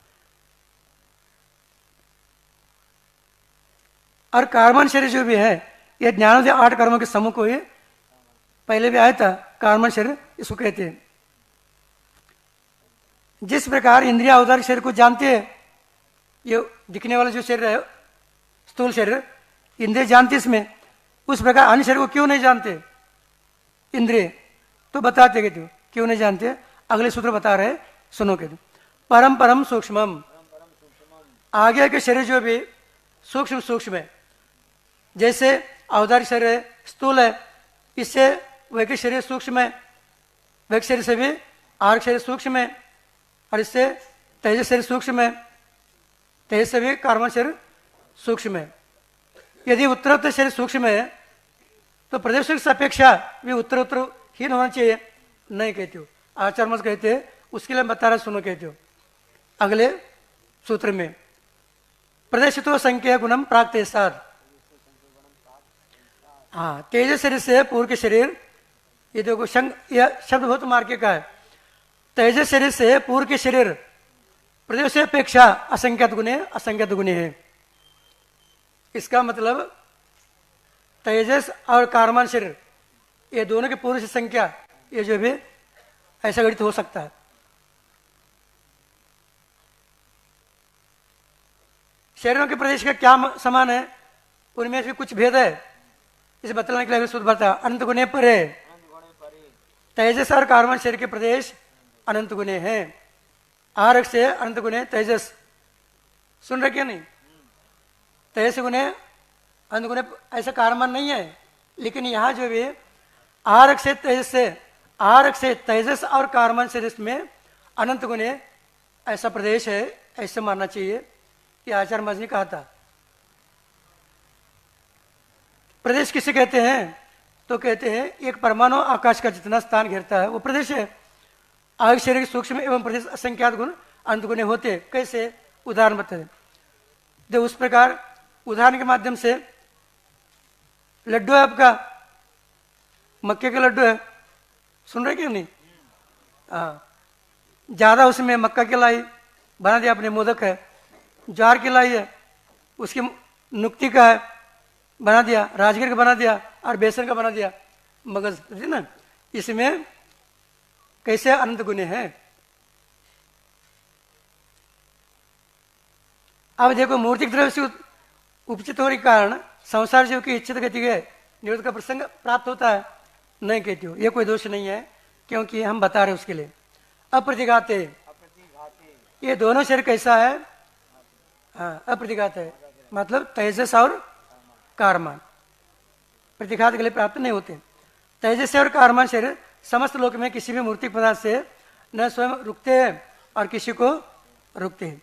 और कार्बन शरीर जो भी है यह ज्ञानोदय 8 कर्मों के समूह को, ये पहले भी आया था, कार्बन शरीर इसको कहते हैं। जिस प्रकार इंद्रिया औदारिक शरीर को जानते हैं, ये दिखने वाला जो शरीर है स्थूल शरीर, इंद्रिय जानते इसमें, उस प्रकार अन्य शरीर को क्यों नहीं जानते इंद्रिय? तो बताते कहते क्यों नहीं जानते, अगले सूत्र बता रहे, सुनो कहते परम परम सूक्ष्मम। आगे के शरीर जो भी सूक्ष्म सूक्ष्म है, जैसे औदारिक शरीर है स्थूल है, इससे वैक्रिक शरीर सूक्ष्म है, वैक्रिक शरीर से भी आहारक शरीर सूक्ष्म है, और इससे तेजस शरीर सूक्ष्म है, तेज से भी कार्बन शरीर सूक्ष्म है। यदि उत्तरोत्तर शरीर सूक्ष्म है तो प्रदेश की अपेक्षा भी उत्तर हीन होना चाहिए, नहीं कहते हो, आचार्य मत कहते हैं, उसके लिए बता रहे, सुनो कहते हो अगले सूत्र में। प्रदेश तो संख्या गुणम प्राप्त साध। हाँ, तेजस शरीर से पूर्व के शरीर, ये देखो यह शब्द बहुत मार्के का है। तेजस शरीर से पूर्व के शरीर प्रदेश से अपेक्षा असंख्यात गुणे है। इसका मतलब तेजस और कार्बन शरीर ये दोनों के पूर्व से संख्या, ये जो भी ऐसा गणित हो सकता है। शरीरों के प्रदेश का क्या समान है, उनमें से कुछ भेद है, इसे बतलाने के लिए सूत्र बता अनंत गुणे पर है। तेजस और कार्बन शरीर के प्रदेश अनंत गुणे हैं, आरक से अनंत गुणे तेजस, सुन रहे क्या नहीं? तेजस गुणे अनंत गुणे ऐसा कारमान नहीं है, लेकिन यहाँ जो भी आरक से तेजस से, आरक से तेजस और कारमान से में अनंत गुणे ऐसा प्रदेश है, ऐसे मानना चाहिए। ये आचार्य महाराज ने कहा था। प्रदेश किसे कहते हैं? तो कहते हैं एक परमाणु आकाश का जितना स्थान घेरता है वो प्रदेश है। आगे शरीर के सूक्ष्म एवं प्रदेश असंख्यात गुण अंत गुणे होते। कैसे? उदाहरण बताए। जब उस प्रकार उदाहरण के माध्यम से लड्डू है आपका, मक्के का लड्डू है, सुन रहे क्यों नहीं? हाँ, ज्यादा उसमें मक्का की लाई बना दिया आपने, मोदक है। ज्वार की लाई है, उसकी नुक्ति का है बना दिया, राजगिर का बना दिया और बेसन का बना दिया, मगज है ना। इसमें कैसे अनंत गुणे हैं। अब देखो, मूर्तिक द्रव्य से उपचित होने के कारण संसार जीव की इच्छित गति के निरोध का प्रसंग प्राप्त होता है। नहीं कहती हो, ये कोई दोष नहीं है, क्योंकि हम बता रहे उसके लिए। अप्रतिघाते, ये दोनों शरीर कैसा है? हाँ, अप्रतिघात है, मतलब तेजस और कारमान प्रतिघात के लिए प्राप्त नहीं होते। तेजस और कारमान शरीर समस्त लोक में किसी भी मूर्तिक पदार्थ से न स्वयं रुकते हैं और किसी को रुकते हैं।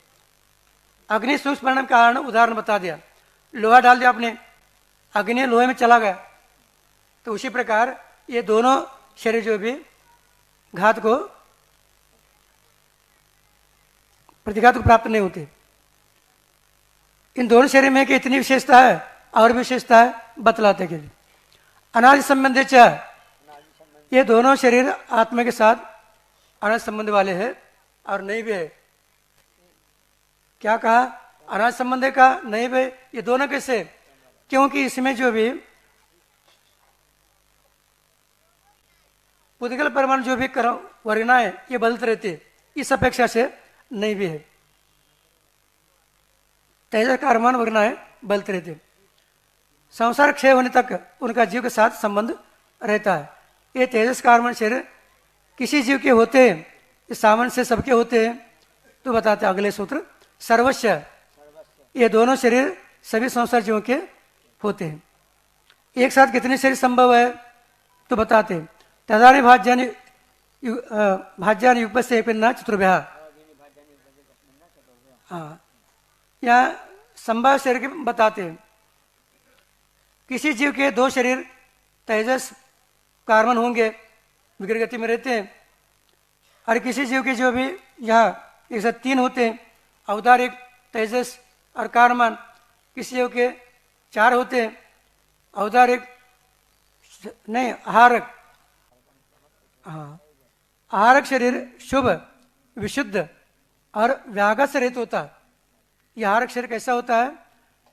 अग्नि सूक्ष्म परिणाम का कारण उदाहरण बता दिया। लोहा डाल दिया आपने, अग्नि लोहे में चला गया, तो उसी प्रकार ये दोनों शरीर जो भी घात को प्रतिघात को प्राप्त नहीं होते। इन दोनों शरीर में कि इतनी विशेषता है और विशेषता है बतलाते के लिए। अनादि संबंध च, ये दोनों शरीर आत्मा के साथ अनादि संबंध वाले हैं और नहीं भी है। क्या कहा? अनादि संबंध का नहीं भी। ये दोनों कैसे? क्योंकि इसमें जो भी पुद्गल परमाणु जो भी वर्गना है ये बदलते रहते, इस अपेक्षा से नहीं भी है। तेजस कारमान वर्गना है बदलते रहते। संसार क्षय होने तक उनका जीव के साथ संबंध रहता है। ये तेजस कारमान शरीर किसी जीव के होते हैं, इस सामान्य से सबके होते हैं। तो बताते अगले सूत्र, सर्वस्व, ये दोनों शरीर सभी संसार जीवों के होते हैं। एक साथ कितने शरीर संभव है? तो बताते तदानी भाज्यान युग से पिन्ना चतुर्भ्या। हाँ, यहाँ संभव शरीर के बताते हैं। किसी जीव के दो शरीर तेजस कार्बन होंगे, विग्रह गति में रहते हैं, और किसी जीव के जो भी यहाँ एक साथ तीन होते हैं, अवतारिक, तेजस और कार्बन। किसी जीव के चार होते हैं, अवतारिक नहीं आहारक। हाँ, आहारक शरीर शुभ, विशुद्ध और व्याघात से रहित होता है। यह आहारक शरीर कैसा होता है?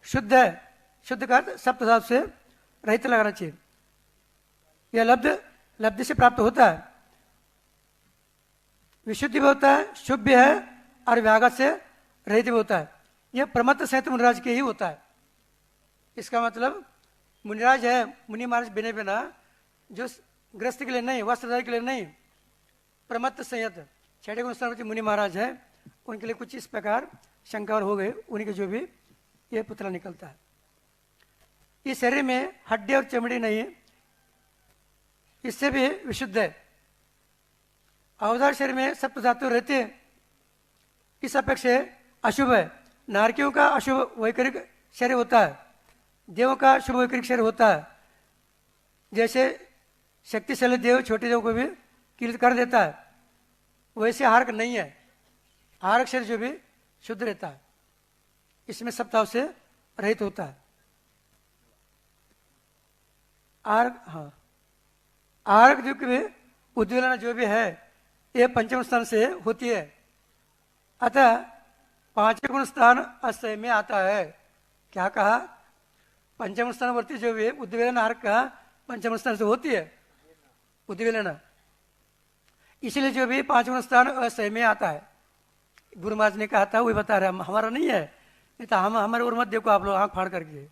शुद्ध है। शुद्ध का सप्त धातु से रहित लगाना चाहिए। यह लब्धि से प्राप्त होता है, विशुद्धि भी होता है, शुभ भी है और व्याघात से रहित भी होता है। यह प्रमत्त सहित मुनिराज के ही होता है। इसका मतलब मुनिराज है, मुनि महाराज बिना बिना, जो ग्रस्त के लिए नहीं, वस्त्रधारी के लिए नहीं, प्रमत्त संयत छठे गुण स्थान मुनि महाराज है, उनके लिए कुछ इस प्रकार शंका हो गए, उन्हीं के जो भी ये पुतला निकलता है। इस शरीर में हड्डी और चमड़ी नहीं है, इससे भी विशुद्ध है। अवतार शरीर में सप्त धातु रहते हैं, इस अपेक्षा अशुभ है। नारकियों का अशुभ वैकरिक शरीर होता है, देवों का शुभ वैकरिक शरीर होता है। जैसे शक्तिशाली देव छोटे देव को भी किल कर देता है, वैसे हारक नहीं है। हारक शरीर जो भी शुद्ध रहता है, इसमें सप्ताह से रहित होता है। आर्क, हाँ, आर्क जो भी उद्वेलना जो भी है ये पंचम स्थान से होती है, अतः पांचवें गुण स्थान अस्थय में आता है। क्या कहा? पंचम स्थान वर्ती जो भी उद्वेलन आर्क का पंचम स्थान से होती है उद्वेलना, इसलिए जो भी पांचवें स्थान अस्थय में आता है। गुरु महाराज ने कहा था, वही बता रहे, हमारा नहीं है, नहीं तो हम हमारे और मत देखो आप लोग आंख फाड़ करके।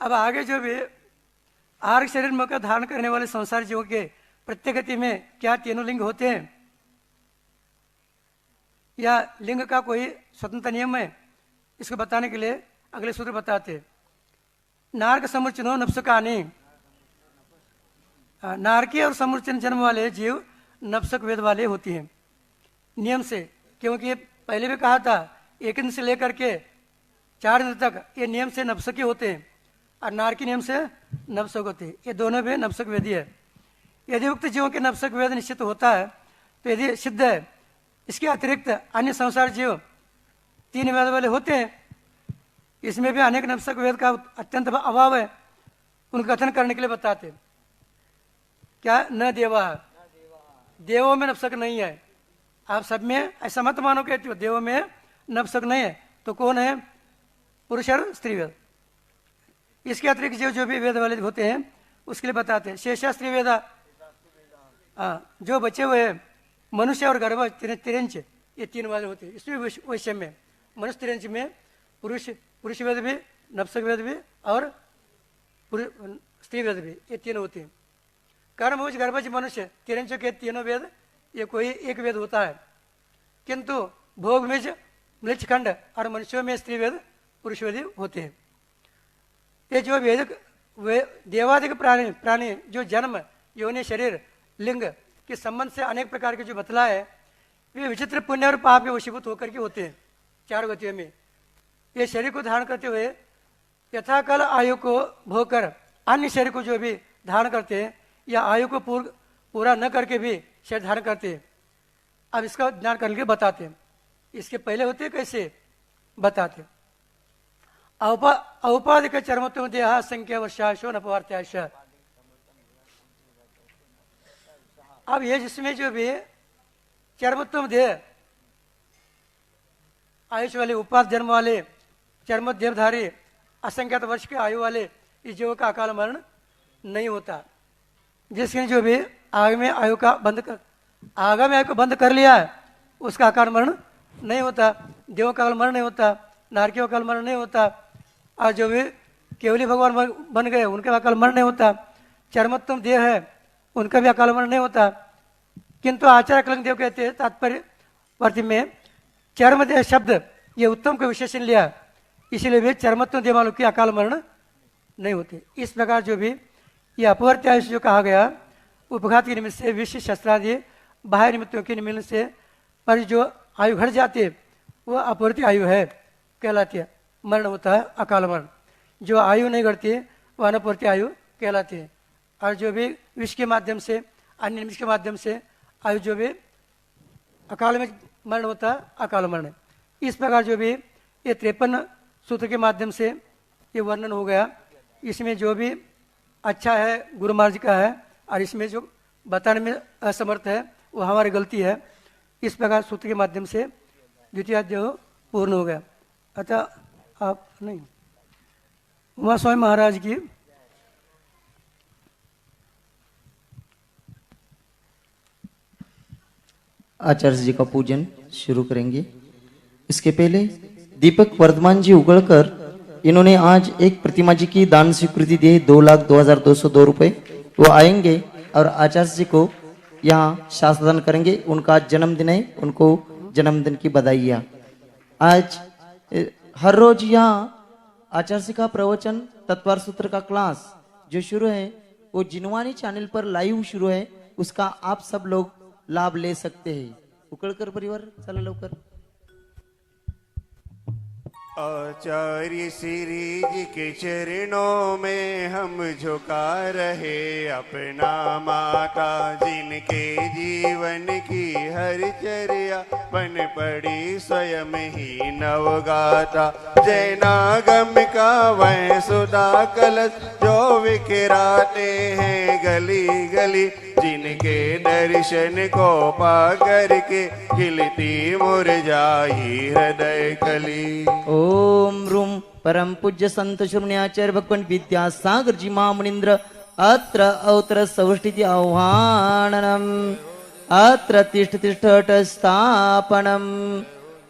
अब आगे जो भी आर्क शरीर में का धारण करने वाले संसार जीवों के प्रत्यगति में क्या तीनों लिंग होते हैं या लिंग का कोई स्वतंत्र नियम है, इसको बताने के लिए अगले सूत्र बताते हैं। नारक समुच्चनो नपुंसकानि, नारकी और समुच्चन जन्म वाले जीव नपुंसक वेद वाले होती हैं नियम से, क्योंकि पहले भी कहा था 1 दिन से लेकर के 4 दिन तक ये नियम से नपुंसकी होते हैं और नारकी नियम से नपुंसक होते हैं। ये दोनों भी नपुंसक वेदी है। यदि उक्त जीवों के नपुंसक वेद निश्चित होता है तो यदि सिद्ध है, इसके अतिरिक्त अन्य संसार जीव 3 वेद वाले होते हैं, इसमें भी अनेक नपुंसक वेद का अत्यंत अभाव है, उनका कथन करने के लिए बताते। क्या न देवा, देवों में नपुंसक नहीं है। आप सब में ऐसा मत मानो कहते हो देवों में नपुंसक नहीं है, तो कौन है? पुरुष और स्त्री वेद। इसके अतिरिक्त जो भी वेद वाले होते हैं उसके लिए बताते हैं। शेषा स्त्री वेदा, जो बचे हुए मनुष्य और गर्भ तिरंच, ये 3 वाले होते हैं। इसमें वैश्य में मनुष्य तिरंच में पुरुष वेद भी, नपुंसक वेद भी और स्त्री वेद भी, ये 3 होते हैं। कर्मभुज गर्भज मनुष्य तिरंच के 3 वेद ये कोई एक वेद होता है, किंतु भोगमिज मृच्छखंड और मनुष्यों में स्त्री वेद पुरुष वेद होते हैं। ये जो वे देवादिक प्राणी जो जन्म योनि शरीर लिंग के संबंध से अनेक प्रकार के जो बतला है, वे विचित्र पुण्य और पाप के वशीभूत होकर के होते हैं 4 गतियों में। ये शरीर को धारण करते हुए यथाकाल आयु को भोगकर अन्य शरीर को जो भी धारण करते हैं या आयु को पूरा न करके भी शरीर धारण करते हैं। अब इसका ज्ञान करके बताते हैं। इसके पहले होते हैं कैसे बताते। औपाधिक चर्मत्व देह संख्या वर्षाशो नपवार्त्याश। अब ये जिसमें जो भी चर्मत्व देह आयुष वाले, उपाध जन्म वाले, चर्म देवधारी, असंख्यात वर्ष के आयु वाले इस जीवों का अकाल मरण नहीं होता। जिसने जो भी आगामी आयु को बंद कर लिया है उसका अकाल मरण नहीं होता। देवों का अकाल मरण नहीं होता, नारकियों का अकाल मरण नहीं होता, और जो भी केवली भगवान बन गए उनका अकाल मरण नहीं होता। चर्मोत्तम देह है उनका भी अकाल मरण नहीं होता। किंतु आचार्य कलंक देव कहते हैं तात्पर्य वर्ति में चर्म देह शब्द ये उत्तम को विशेषण लिया, इसलिए भी चर्मोत्तम देह वालों की अकाल मरण नहीं होते। इस प्रकार जो भी ये अपवर्त्यायुष जो कहा गया, उपघात के निमित्त से, विश्व शस्त्रादि बाह्य निमित्तों के निमित्त से पर जो आयु घट जाती है वह अपवर्ती आयु है कहलाती है, मरण होता है अकाल मरण। जो आयु नहीं घटती वह अनपवर्ती आयु कहलाती है। और जो भी विष के माध्यम से, अन्य निमिष के माध्यम से आयु जो भी अकाल में मरण होता है अकाल मरण। इस प्रकार जो भी ये 53 सूत्र के माध्यम से ये वर्णन हो गया। इसमें जो भी अच्छा है गुरु महाराज का है और इसमें जो बताने में असमर्थ है वो हमारी गलती है। इस प्रकार सूत्र के माध्यम से द्वितीय अध्याय पूर्ण हो गया। अतः आप नहीं उमा स्वामी महाराज की आचार्य जी का पूजन शुरू करेंगे। इसके पहले दीपक वर्धमान जी उगलकर, इन्होंने आज एक प्रतिमा जी की दान स्वीकृति दी 2,02,202 रुपए। वो आएंगे और आचार्य जी को यहाँ शास्त्रदान करेंगे। उनका आज जन्मदिन है, उनको जन्मदिन की बधाइयाँ। आज हर रोज यहाँ आचार्य जी का प्रवचन तत्वार सूत्र का क्लास जो शुरू है वो जिनवानी चैनल पर लाइव शुरू है, उसका आप सब लोग लाभ ले सकते हैं। उकड़कर परिवार चला लवकर। आचार्य श्री जी के चरणों में हम झुका रहे अपना माता, जिनके जीवन की हर चर्या बन पड़ी स्वयं ही नवगाता। जैनागम का वह सुधा कलश जो विखराते हैं गली गली, जिनके दर्शन को पा करके खिलती मुरझाई हृदय कली। ओम रूम परम पूज्य संत श्रवण्याचार्य भगवान विद्यासागर जी महामुनीन्द्र अत्र अवतर सौष्ठिति आह्वाननम अत्र तिष्ठ तिष्ठट स्थापनम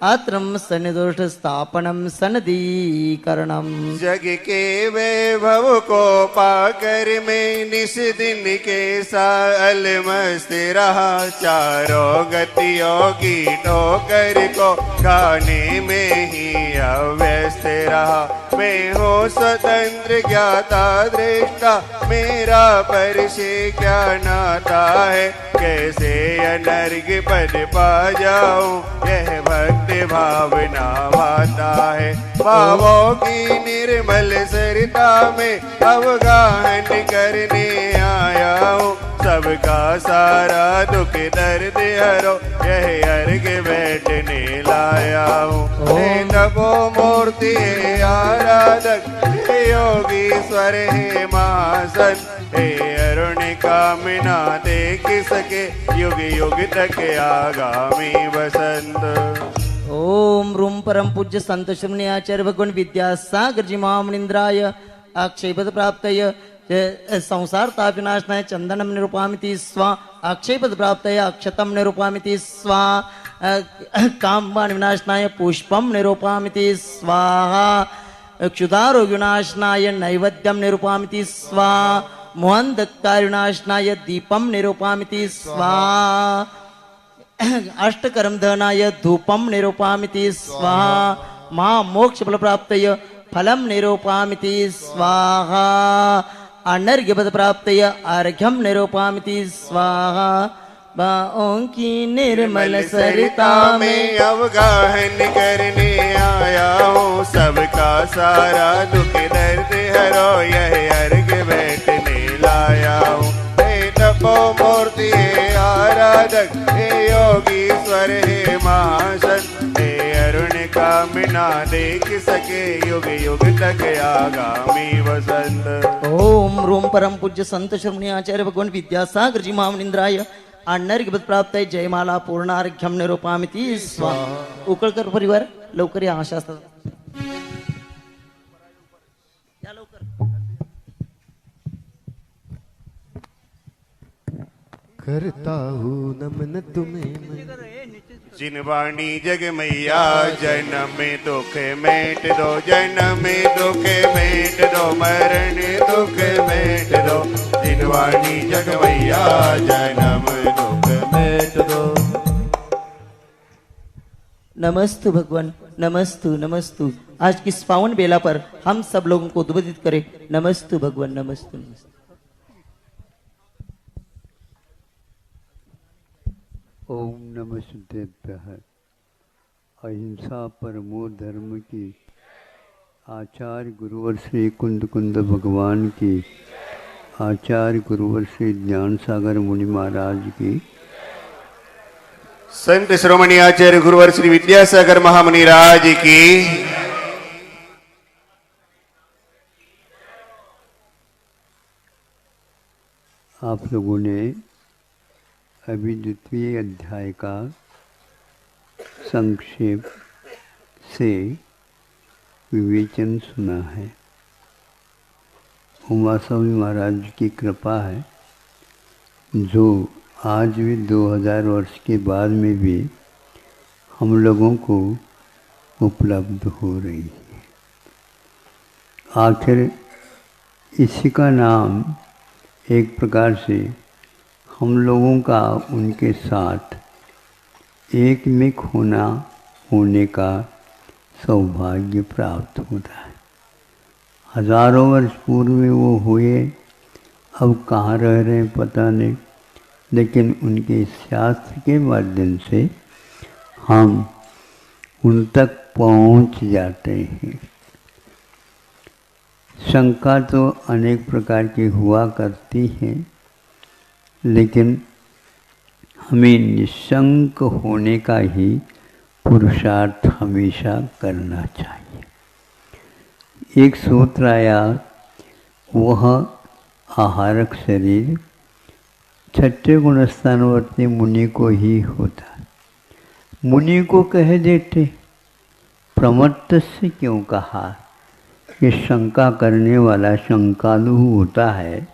आत्रम सन्निदोष स्थापनम सनदीकरणम। जग के वैभव को पाकर मैं निस दिन के साल मस्त रहा, चारों गतियों की ठोकर को खाने में ही अव्यस्त रहा। मैं हूँ स्वतंत्र ज्ञाता दृष्टा, मेरा पर से क्या नाता है, कैसे अनर्घ पद पा जाऊं, यह भक्ति भावना भाता है। भावों की निर्मल सरिता में अवगाहन करने आया हूँ, सबका सारा दुख दर्द हरो, यह अर्घ बैठने लाया हूँ। हे तपो मूर्ति हे आराधक, हे योगीश्वर हे महासन, हे अरुण कामना देख सके, युग युग तक आगामी बसंत। ओम रूम परम पूज्य संत श्रमणी आचार्य भगवान विद्यासागर जी महामुनिंद्राय अक्षयपद प्राप्तय संसार तापनाशनाय चंदनम निरूपामिति स्वा, अक्षयपद प्राप्तय अक्षतम निरूपामिति स्वा, कामवान विनाशनाय पुष्पम निरूपामिति स्वाहा, क्षुधारोग विनाशनाय नैवेद्यम निरूपामिति स्वा, मोहनदत्कार विनाशनाय दीपम निरूपामिति स्वाहा, अष्टकर्म धनाय धूपम निरूपामिति स्वाहा, महा मोक्ष फल प्राप्तय फलम निरूपामिति स्वाहा, अनर्घ्यपद प्राप्तय अर्घ्यम निरूपामिति स्वाहा। बाओं की निर्मल सरिता में अवगाहन करने आया हूँ, सबका सारा दुख दर्द हरो, यह अर्घ बैठने लाया हूँ। हे तपो मूर्ति हे आराधक, हे योगीश्वर हे महासन, हे अरुण कामना देख सके, युग युग तक आगामी वसंत। ओम रूम परम पूज्य संत श्रमणी आचार्य भगवान विद्यासागर जी महामुनिंद्राय अनर्घ्यपद प्राप्तय जयमाला पूर्णार्घ्यम निरूपामिति स्वाहा। उकळकर परिवार लवकर या शास्त्रात या लवकर। करता हूँ नमन तुम्हें मैं। जिनवाणी जग मैया जन्म में दुख मेट दो, जन्म में दुख मेट दो, मरण दुख मेट दो। जिनवाणी जग मैया जन्म दुख मेट दो। नमस्तु भगवान, नमस्तु नमस्तु। आज की इस पावन बेला पर हम सब लोगों को उद्बोधित करें। नमस्तु भगवान, नमस्तु नमस्तु। ओम नमः शुद्धेभ्यः। अहिंसा परमो धर्म की आचार्य गुरुवर श्री कुंद कुंद भगवान की, आचार्य गुरुवर श्री ज्ञान सागर मुनि महाराज की, संत श्रोमणी आचार्य गुरुवर श्री विद्यासागर महामुनि राज की। आप लोगों ने अभी द्वितीय अध्याय का संक्षेप से विवेचन सुना है। उमा स्वामी महाराज की कृपा है जो आज भी 2000 वर्ष के बाद में भी हम लोगों को उपलब्ध हो रही है। आखिर इसी का नाम एक प्रकार से हम लोगों का उनके साथ एकमिक होने का सौभाग्य प्राप्त होता है। हजारों वर्ष पूर्व में वो हुए, अब कहाँ रह रहे हैं पता नहीं, लेकिन उनके शास्त्र के माध्यम से हम उन तक पहुँच जाते हैं। शंका तो अनेक प्रकार की हुआ करती है, लेकिन हमें निशंक होने का ही पुरुषार्थ हमेशा करना चाहिए। एक सूत्र आया, वह आहारक शरीर छठे गुणस्थानवर्ती मुनि को ही होता। मुनि को कह देते, प्रमत्त से क्यों कहा? ये शंका करने वाला शंकालु होता है,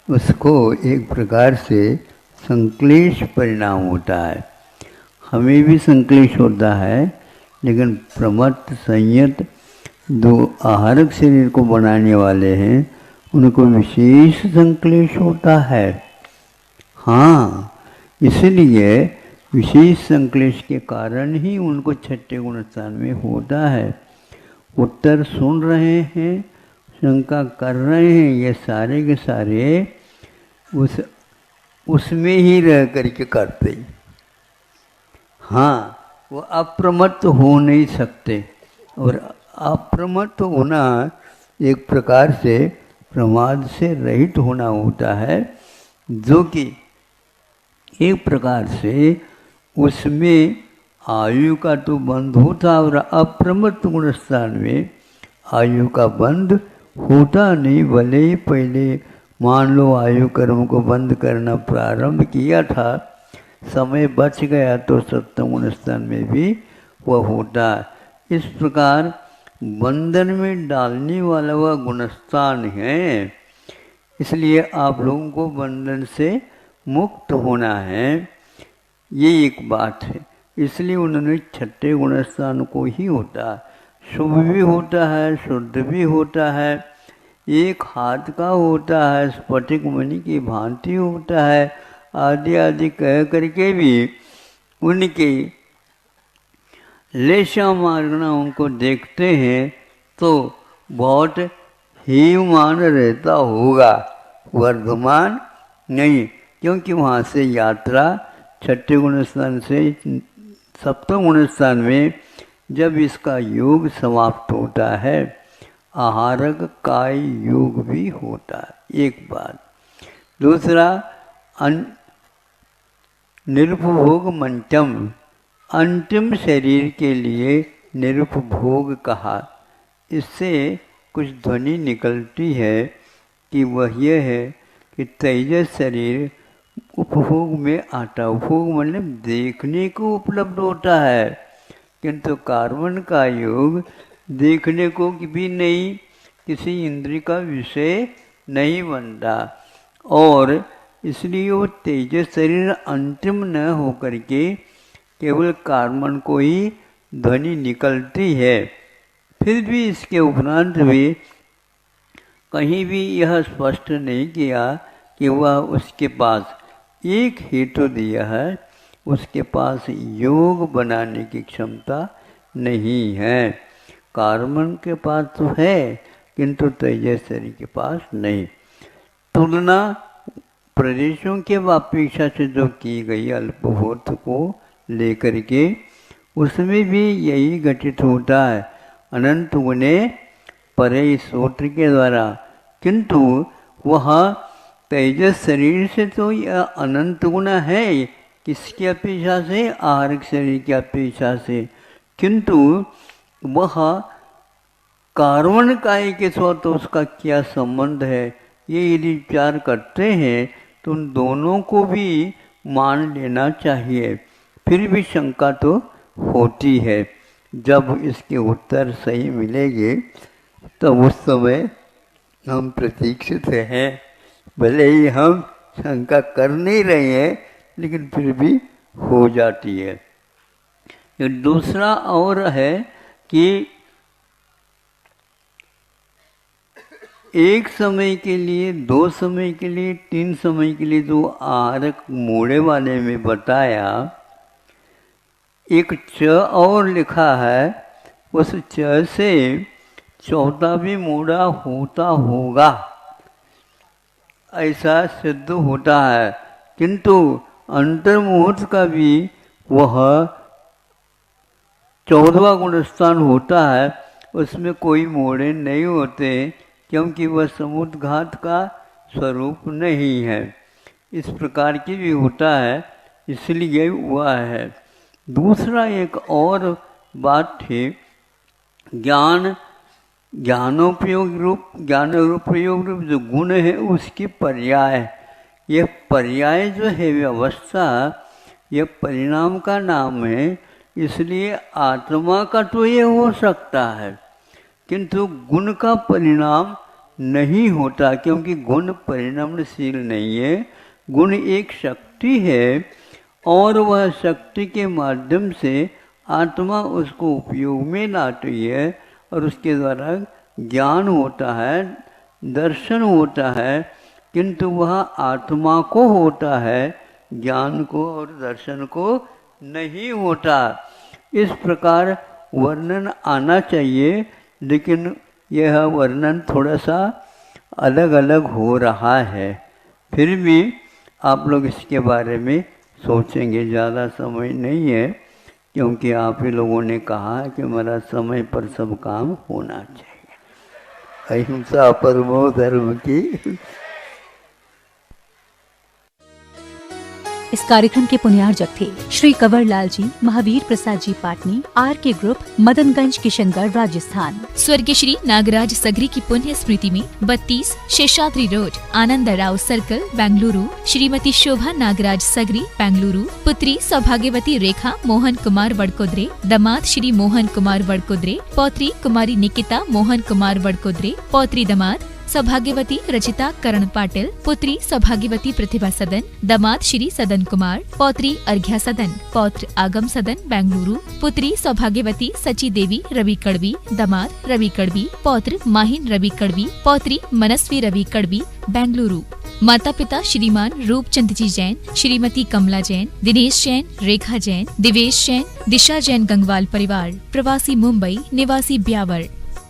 उसको एक प्रकार से संक्लेश परिणाम होता है। हमें भी संक्लेश होता है, लेकिन प्रमत्त संयत जो आहारक शरीर को बनाने वाले हैं उनको विशेष संक्लेश होता है। हाँ, इसलिए विशेष संक्लेश के कारण ही उनको छठे गुण स्थान में होता है। उत्तर सुन रहे हैं, शंका कर रहे हैं, ये सारे के सारे उसमें ही रह करके करते हैं। हाँ, वो अप्रमत्त हो नहीं सकते, और अप्रमत्त होना एक प्रकार से प्रमाद से रहित होना होता है, जो कि एक प्रकार से उसमें आयु का तो बंध होता, और अप्रमत्त गुण स्थान में आयु का बंध होता नहीं। भले ही पहले मान लो आयु कर्म को बंद करना प्रारंभ किया था, समय बच गया तो सप्तम गुण स्थान में भी वह होता। इस प्रकार बंधन में डालने वाला वह गुणस्थान है, इसलिए आप लोगों को बंधन से मुक्त होना है, ये एक बात है। इसलिए उन्होंने छठे गुणस्थान को ही होता, शुभ भी होता है, शुद्ध भी होता है, एक हाथ का होता है, स्फटिक मणि की भांति होता है, आदि आदि कह करके भी उनके लेशा मार्गना उनको देखते हैं तो बहुत हीमान रहता होगा, वर्धमान नहीं, क्योंकि वहाँ से यात्रा छठे गुण स्थान से सप्तम गुण स्थान में जब इसका योग समाप्त होता है, आहारक काय योग भी होता है, एक बात। दूसरा निरुपभोग मंचम, अंतिम शरीर के लिए निरुपभोग कहा। इससे कुछ ध्वनि निकलती है कि वह यह है कि तेजस शरीर उपभोग में आता। उपभोग मतलब देखने को उपलब्ध होता है, किंतु कार्बन का योग देखने को भी नहीं, किसी इंद्रिय का विषय नहीं बनता, और इसलिए वो तेजस शरीर अंतिम न होकर के केवल कार्बन को ही ध्वनि निकलती है। फिर भी इसके उपरांत भी कहीं भी यह स्पष्ट नहीं किया कि वह उसके पास एक हेतु दिया है, उसके पास योग बनाने की क्षमता नहीं है। कार्बन के पास तो है, किंतु तेजस शरीर के पास नहीं। तुलना प्रदेशों के अपेक्षा से जो की गई अल्पभूत को लेकर के, उसमें भी यही घटित होता है, अनंत गुणे परे सूत्र के द्वारा। किंतु वह तेजस शरीर से तो यह अनंत गुण है, किसकी अपेक्षा से? आहारक शरीर की अपेक्षा से। किंतु वह कार्बन काय के साथ तो उसका क्या संबंध है, ये यदि विचार करते हैं तो उन दोनों को भी मान लेना चाहिए। फिर भी शंका तो होती है। जब इसके उत्तर सही मिलेंगे तब उस समय हम प्रतीक्षित हैं। भले ही हम शंका कर नहीं रहे हैं, लेकिन फिर भी हो जाती है। एक दूसरा और है कि एक समय के लिए, दो समय के लिए, तीन समय के लिए जो आहारक मोड़े वाले में बताया, एक च और लिखा है, उस च से चौथा भी मोड़ा होता होगा ऐसा सिद्ध होता है। किंतु अंतर्मुहूर्त का भी वह 14वां गुणस्थान होता है, उसमें कोई मोड़े नहीं होते, क्योंकि वह समुद्घात का स्वरूप नहीं है। इस प्रकार की भी होता है, इसलिए हुआ है। दूसरा एक और बात थी, ज्ञानोपयोग रूप जो गुण है उसकी पर्याय। यह पर्याय जो है व्यवस्था, यह परिणाम का नाम है, इसलिए आत्मा का तो ये हो सकता है, किंतु गुण का परिणाम नहीं होता, क्योंकि गुण परिणामशील नहीं है। गुण एक शक्ति है और वह शक्ति के माध्यम से आत्मा उसको उपयोग में लाती है और उसके द्वारा ज्ञान होता है, दर्शन होता है, किंतु वह आत्मा को होता है, ज्ञान को और दर्शन को नहीं होता। इस प्रकार वर्णन आना चाहिए, लेकिन यह वर्णन थोड़ा सा अलग अलग हो रहा है। फिर भी आप लोग इसके बारे में सोचेंगे, ज़्यादा समय नहीं है, क्योंकि आप ही लोगों ने कहा है कि मेरा समय पर सब काम होना चाहिए। अहिंसा परमो धर्म की। इस कार्यक्रम के पुण्यार्जक थे श्री कंवर लाल जी, महावीर प्रसाद जी पाटनी, RK ग्रुप, मदनगंज, किशनगढ़, राजस्थान। स्वर्गीय श्री नागराज सगरी की पुण्य स्मृति में 32 शेषाद्री रोड, आनंदराव सर्कल, बेंगलुरु, श्रीमती शोभा नागराज सगरी, बेंगलुरु, पुत्री सौभाग्यवती रेखा मोहन कुमार वडकोद्रे, दामाद श्री मोहन कुमार वडकोद्रे, पौत्री कुमारी निकिता मोहन कुमार वडकोद्रे, पौत्री दामाद सौभाग्यवती रचिता करण पाटिल, पुत्री सौभाग्यवती प्रतिभा सदन, दामाद श्री सदन कुमार, पौत्री अर्घ्या सदन, पौत्र आगम सदन, बेंगलुरु, पुत्री सौभाग्यवती सची देवी रवि कड़वी, दामाद रवि कड़वी, पौत्र माहिन रवि कड़वी, पौत्री मनस्वी रवि कड़वी, बेंगलुरु। माता पिता श्रीमान रूपचंद जी जैन, श्रीमती कमला जैन, दिनेश जैन, रेखा जैन, दिवेश जैन, दिशा जैन गंगवाल परिवार, प्रवासी मुंबई, निवासी ब्यावर।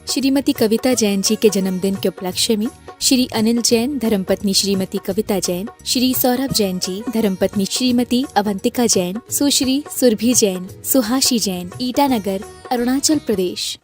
श्रीमती कविता जैन जी के जन्मदिन के उपलक्ष्य में श्री अनिल जैन, धर्मपत्नी श्रीमती कविता जैन, श्री सौरभ जैन जी, धर्मपत्नी श्रीमती अवंतिका जैन, सुश्री सुरभि जैन, सुहासी जैन, ईटानगर, अरुणाचल प्रदेश।